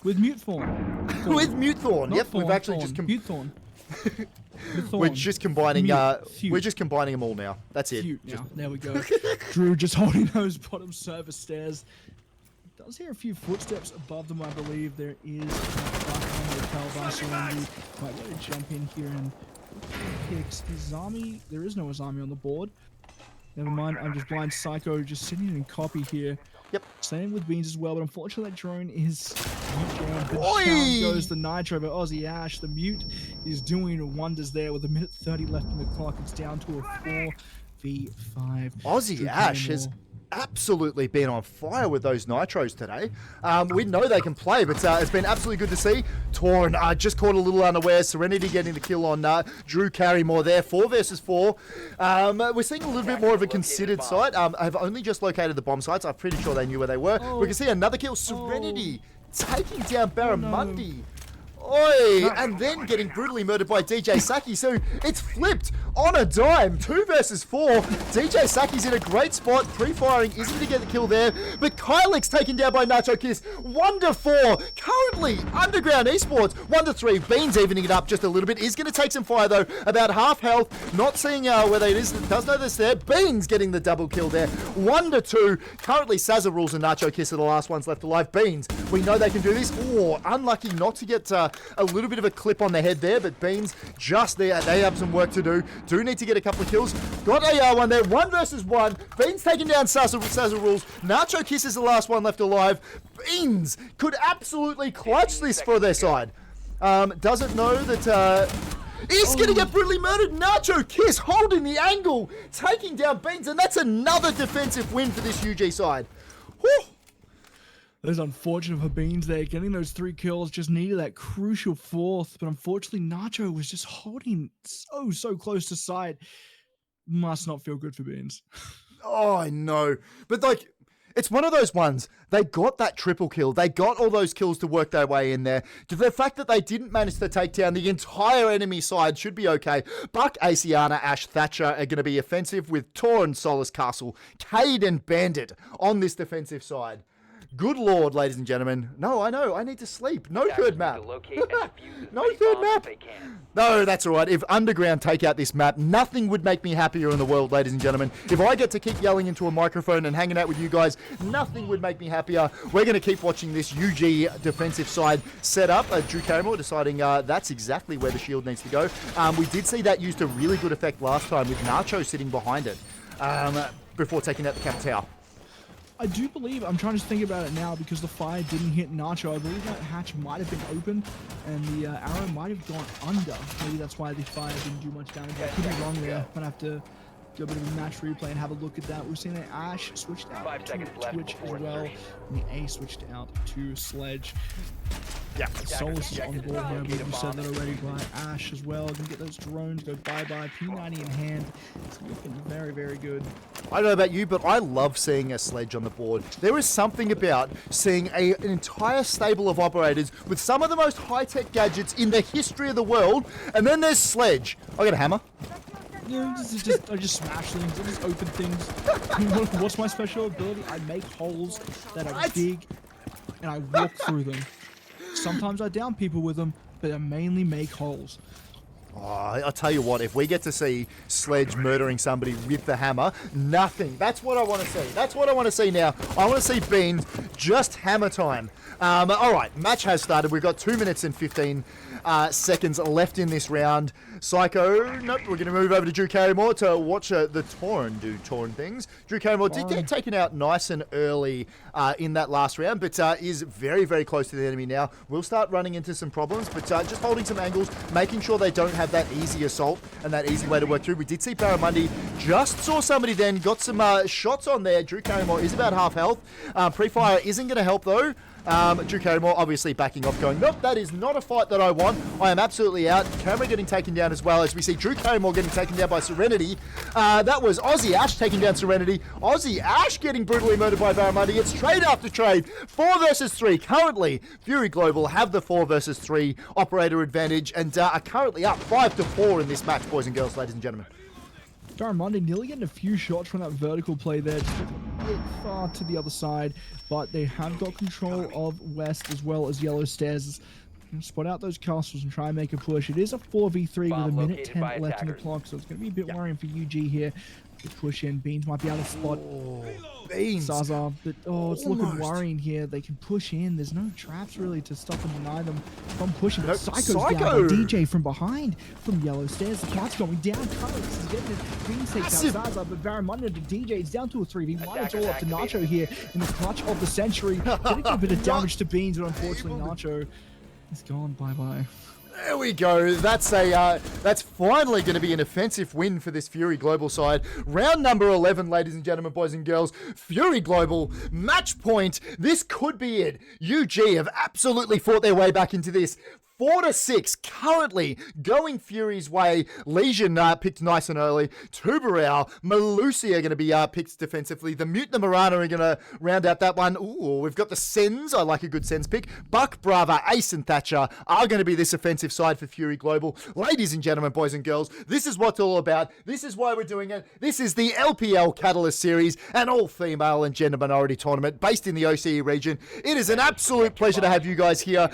With mute Thorn. With mute Thorn. Not Yep, Thorn, we've actually Thorn. just Mute Thorn. With we're Thorn. just combining Mute. we're just combining them all now. That's it. Cute now. There we go. Drew just holding those bottom service stairs. Does hear a few footsteps above them, I believe. There is a Calvar Serenity. Might want to jump in here and picks Izami. There is no Izami on the board. Never mind, I'm just blind Psycho just sitting in copy here. Yep. Same with Beans as well, but unfortunately that drone is jammed. But Oi! down goes the Nitro by Aussie Ash. The mute is doing wonders there with 1:30 left in the clock. It's down to a 4v5. Aussie Drew Ash has Campbell. absolutely been on fire with those nitros today. We know they can play, but it's been absolutely good to see. Torn just caught a little unaware. Serenity getting the kill on Drew Carrymore there. 4 versus 4. We're seeing a little bit more of a considered site. I've only just located the bomb sites. I'm pretty sure they knew where they were. We can see another kill. Serenity taking down Barramundi. Oi! And then getting brutally murdered by DJ Saki. So it's flipped on a dime. 2 versus 4. DJ Saki's in a great spot. Pre-firing isn't going to get the kill there. But Kylix taken down by Nacho Kiss. 1-4. Currently, Underground Esports. 1-3. Beans evening it up just a little bit. Is going to take some fire though. About half health. Not seeing where they is. Does know this there. Beans getting the double kill there. 1-2. Currently, Sazza rules and Nacho Kiss are the last ones left alive. Beans. We know they can do this. Oh, unlucky not to get a little bit of a clip on the head there, but Beans just there. They have some work to do. Do need to get a couple of kills. Got a one there. 1 versus 1. Beans taking down Sazza rules. Nacho Kiss is the last one left alive. Beans could absolutely clutch this for their side. Doesn't know that he's going to get brutally murdered. Nacho Kiss holding the angle, taking down Beans, and that's another defensive win for this UG side. Whew. That is unfortunate for Beans there. Getting those 3 kills, just needed that crucial 4th. But unfortunately, Nacho was just holding so close to sight. Must not feel good for Beans. Oh, I know. But, like, it's one of those ones. They got that triple kill. They got all those kills to work their way in there. The fact that they didn't manage to take down the entire enemy side should be okay. Buck, Asiana, Ash, Thatcher are going to be offensive with Torn, Solace Castle, Cade, and Bandit on this defensive side. Good lord, ladies and gentlemen. No, I know. I need to sleep. No third map. No third map. No, that's all right. If Underground take out this map, nothing would make me happier in the world, ladies and gentlemen. If I get to keep yelling into a microphone and hanging out with you guys, nothing would make me happier. We're going to keep watching this UG defensive side set up. Drew Carrymore deciding that's exactly where the shield needs to go. We did see that used to really good effect last time with Nacho sitting behind it before taking out the cap tower. I do believe, I'm trying to think about it now because the fire didn't hit Nacho. I believe that hatch might have been open and the arrow might have gone under. Maybe that's why the fire didn't do much damage. I could be wrong there. I'm going to have to do a bit of a match replay and have a look at that. We've seen that Ash switched out 5 to seconds left Twitch as before well. insertion. And the A switched out to Sledge. Yeah. Solus is on Attackers board here. I believe locate a you said bomb. that already by Ash as well. Gonna get those drones, go bye-bye. P90 in hand. It's looking very good. I don't know about you, but I love seeing a Sledge on the board. There is something about seeing an entire stable of operators with some of the most high-tech gadgets in the history of the world, and then there's Sledge. I got a hammer. Yeah, I just smash things. I just open things. What's my special ability? I make holes that are big, and I walk through them. Sometimes I down people with them, but I mainly make holes. Oh, I'll tell you what, if we get to see Sledge murdering somebody with the hammer, nothing. That's what I want to see. That's what I want to see now. I want to see Beans just hammer time. All right, match has started. We've got 2 minutes and 15 seconds left in this round. Psycho, nope, we're going to move over to Drew Carrymore to watch the Torn do Torn things. Drew Carrymore did get taken out nice and early in that last round, but is very, very close to the enemy now. We'll start running into some problems, but just holding some angles, making sure they don't have that easy assault and that easy way to work through. We did see Barramundi, just saw somebody then, got some shots on there. Drew Carrymore is about half health. Pre-fire isn't going to help though. Drew Carrymore obviously backing off, going, nope, that is not a fight that I want. I am absolutely out. Camera getting taken down as well, as we see Drew Carrymore getting taken down by Serenity. That was Aussie Ash taking down Serenity. Aussie Ash getting brutally murdered by Barramundi. It's trade after trade. 4 versus 3. Currently, Fury Global have the 4 versus 3 operator advantage and are currently up 5-4 in this match, boys and girls, ladies and gentlemen. Barramundi nearly getting a few shots from that vertical play there, just a bit far to the other side, but they have got control of West as well as Yellow Stairs. Spot out those castles and try and make a push. It is a 4v3 with a minute 10 left in the clock, so it's going to be a bit worrying for UG here to push in. Beans might be able to spot Beans. Zaza, but it's looking worrying here. They can push in. There's no traps really to stop and deny them from pushing. But Psycho's down by DJ from behind from Yellow Stairs. The count's going down. Carlos is getting it. Beans takes out Zaza, but Barramundi to DJ. It's down to a 3v1. It's all up to Nacho here in the clutch of the century. Getting a bit of damage to Beans, but unfortunately Nacho is gone. Bye-bye. There we go. That's finally going to be an offensive win for this Fury Global side. Round number 11, ladies and gentlemen, boys and girls. Fury Global, match point. This could be it. UG have absolutely fought their way back into this. 4-6, currently going Fury's way. Legion picked nice and early. Tubarao, Malusi are going to be picked defensively. The Mute and the Marana are going to round out that one. Ooh, we've got the Sens. I like a good Sens pick. Buck, Brava, Ace and Thatcher are going to be this offensive side for Fury Global. Ladies and gentlemen, boys and girls, this is what it's all about. This is why we're doing it. This is the LPL Catalyst Series, an all-female and gender minority tournament based in the OCE region. It is an absolute pleasure to have you guys here.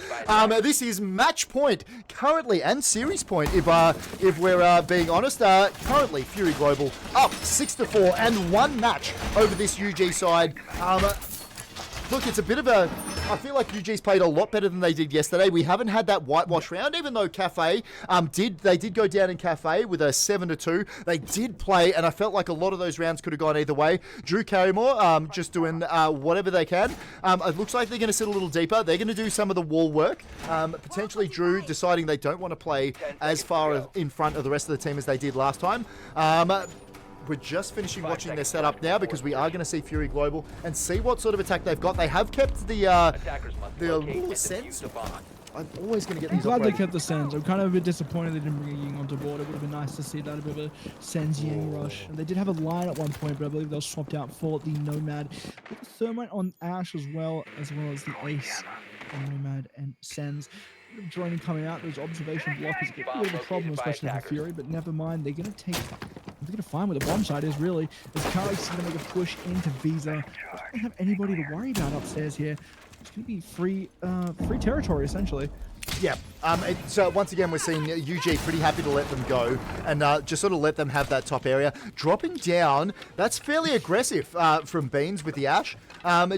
This is match point currently and series point if we're being honest. Currently Fury Global up 6-4 and 1 match over this UG side. Look, it's a bit of a... I feel like UG's played a lot better than they did yesterday. We haven't had that whitewash round, even though Cafe did go down in Cafe with a 7-2. They did play, and I felt like a lot of those rounds could have gone either way. Drew Carrymore just doing whatever they can. It looks like they're going to sit a little deeper. They're going to do some of the wall work. Potentially Drew deciding they don't want to play as far in front of the rest of the team as they did last time. We're just finishing watching their setup now because we are going to see Fury Global and see what sort of attack they've got. They have kept the Sens. I'm always going to get these. I'm glad they kept the Sens. I'm kind of a bit disappointed they didn't bring a Ying onto board. It would have been nice to see that, a bit of a Sens Ying rush. And they did have a line at one point, but I believe they were swapped out for the Nomad. With the Thermite on Ash as well as the Ace on Nomad and Sens. Joining coming out, those observation blockers get a bit of a problem, especially for Fury, but never mind. They're going to find where the bomb site is, really. As Carly's going to make a push into Visa. They don't have anybody to worry about upstairs here. It's going to be free territory, essentially. Yeah, so once again, we're seeing UG pretty happy to let them go and just sort of let them have that top area. Dropping down, that's fairly aggressive from Beans with the Ash.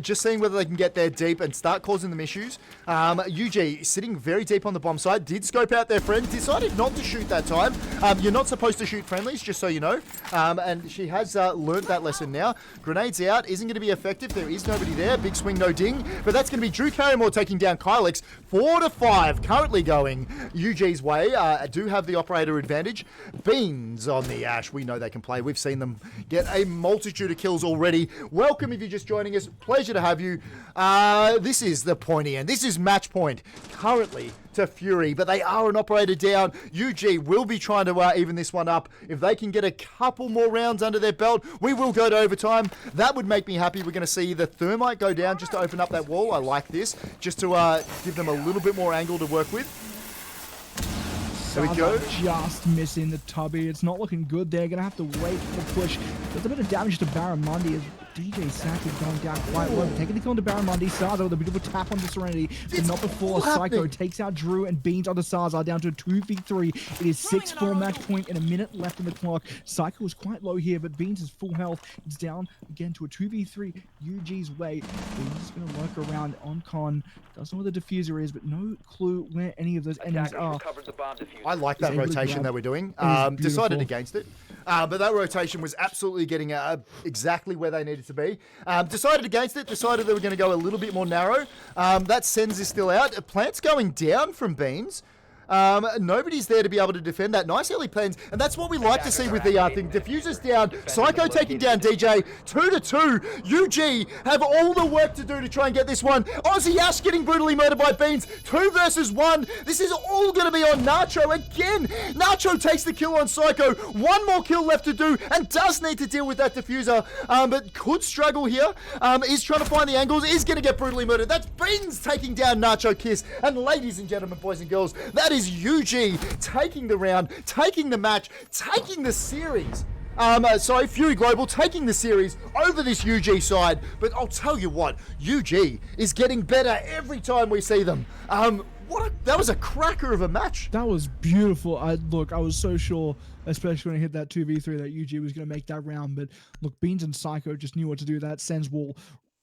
Just seeing whether they can get there deep and start causing them issues. UG sitting very deep on the bomb side, did scope out their friend, decided not to shoot that time. You're not supposed to shoot friendlies, just so you know. And she has learned that lesson now. Grenades out, isn't going to be effective. There is nobody there. Big swing, no ding. But that's going to be Drew Carrymore taking down Kylix. 4-5, currently going UG's way. Do have the operator advantage. Beans on the Ash. We know they can play. We've seen them get a multitude of kills already. Welcome if you're just joining us. Pleasure to have you. This is the pointy end. This is match point currently to Fury, but they are an operator down. UG will be trying to even this one up. If they can get a couple more rounds under their belt, we will go to overtime. That would make me happy. We're going to see the Thermite go down just to open up that wall. I like this, just to give them a little bit more angle to work with. There we go. Just missing the Tubby. It's not looking good. They're going to have to wait for the push. There's a bit of damage to Barramundi as DJ Saki going down quite low, taking the kill into Barramundi. Saza with a bit of a tap on the Serenity, but not before Psycho takes out Drew and Beans onto Saza down to a 2v3. It is 6-4 match point and a minute left on the clock. Psycho is quite low here, but Beans is full health. It's down again to a 2v3 UG's way. Beans is going to lurk around on Con. Doesn't know where the diffuser is, but no clue where any of those enemies Attackers are. recovered the bomb diffuser. I like that able to rotation grab- that we're doing. It is Decided beautiful. against it. But that rotation was absolutely getting exactly where they needed to be. Decided against it. Decided they were going to go a little bit more narrow. That Sens is still out. Plant's going down from Beans. Nobody's there to be able to defend that. Nice early plans, and that's what we like to see with the thing. Diffuser's down, Psycho taking down DJ, 2-2. UG have all the work to do to try and get this one. Aussie Ash getting brutally murdered by Beans, 2 versus 1. This is all going to be on Nacho again. Nacho takes the kill on Psycho. One more kill left to do, and does need to deal with that diffuser, but could struggle here. Is trying to find the angles, is going to get brutally murdered. That's Beans taking down Nacho Kiss, and ladies and gentlemen, boys and girls, that is UG taking the round, taking the match, taking the series. Fury Global taking the series over this UG side. But I'll tell you what, UG is getting better every time we see them. That was a cracker of a match. That was beautiful. I was so sure, especially when I hit that 2v3, that UG was going to make that round. But look, Beans and Psycho just knew what to do. That Sens wall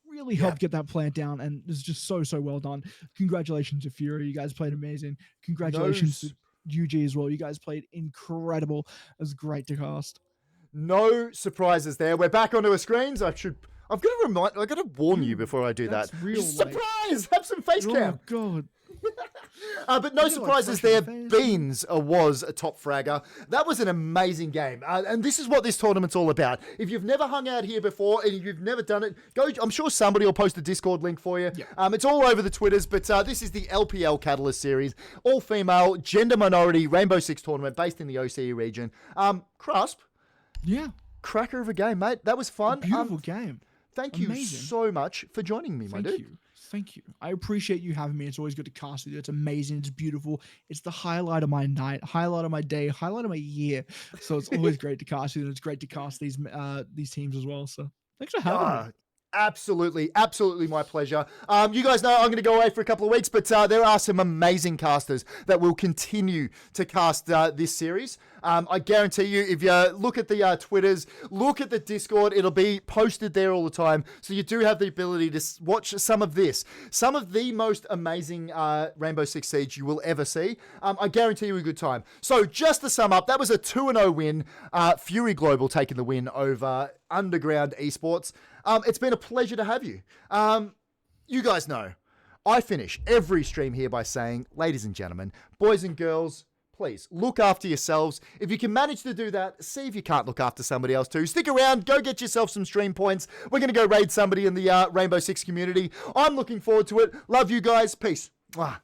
really helped get that plant down, and it's just so well done. Congratulations to Fury. You guys played amazing. Congratulations to UG as well. You guys played incredible. It was great to cast. No surprises there. We're back onto our screens. I've got to warn you before I do That's that. real, Surprise! Have some face cam. Oh god. But no You're like surprises fresh there. in the face. Beans was a top fragger. That was an amazing game. And this is what this tournament's all about. If you've never hung out here before and you've never done it, I'm sure somebody will post a Discord link for you. Yeah. It's all over the Twitters, but this is the LPL Catalyst Series. All female, gender minority, Rainbow Six tournament based in the OCE region. Crusp, Yeah. cracker of a game, mate. That was fun. Beautiful game. Thank you Amazing. so much for joining me, my Thank dude. you. Thank you. I appreciate you having me. It's always good to cast with you. It's amazing. It's beautiful. It's the highlight of my night, highlight of my day, highlight of my year. So it's always great to cast with you, and it's great to cast these teams as well. So thanks for having me. Absolutely my pleasure. You guys know I'm going to go away for a couple of weeks, but there are some amazing casters that will continue to cast this series. I guarantee you, if you look at the Twitters, look at the Discord, it'll be posted there all the time. So you do have the ability to watch some of the most amazing Rainbow Six Siege you will ever see. I guarantee you a good time. So just to sum up, that was a 2-0 win. Fury Global taking the win over Underground Esports. It's been a pleasure to have you. You guys know, I finish every stream here by saying, ladies and gentlemen, boys and girls, please look after yourselves. If you can manage to do that, see if you can't look after somebody else too. Stick around, go get yourself some stream points. We're going to go raid somebody in the Rainbow Six community. I'm looking forward to it. Love you guys. Peace. Mwah.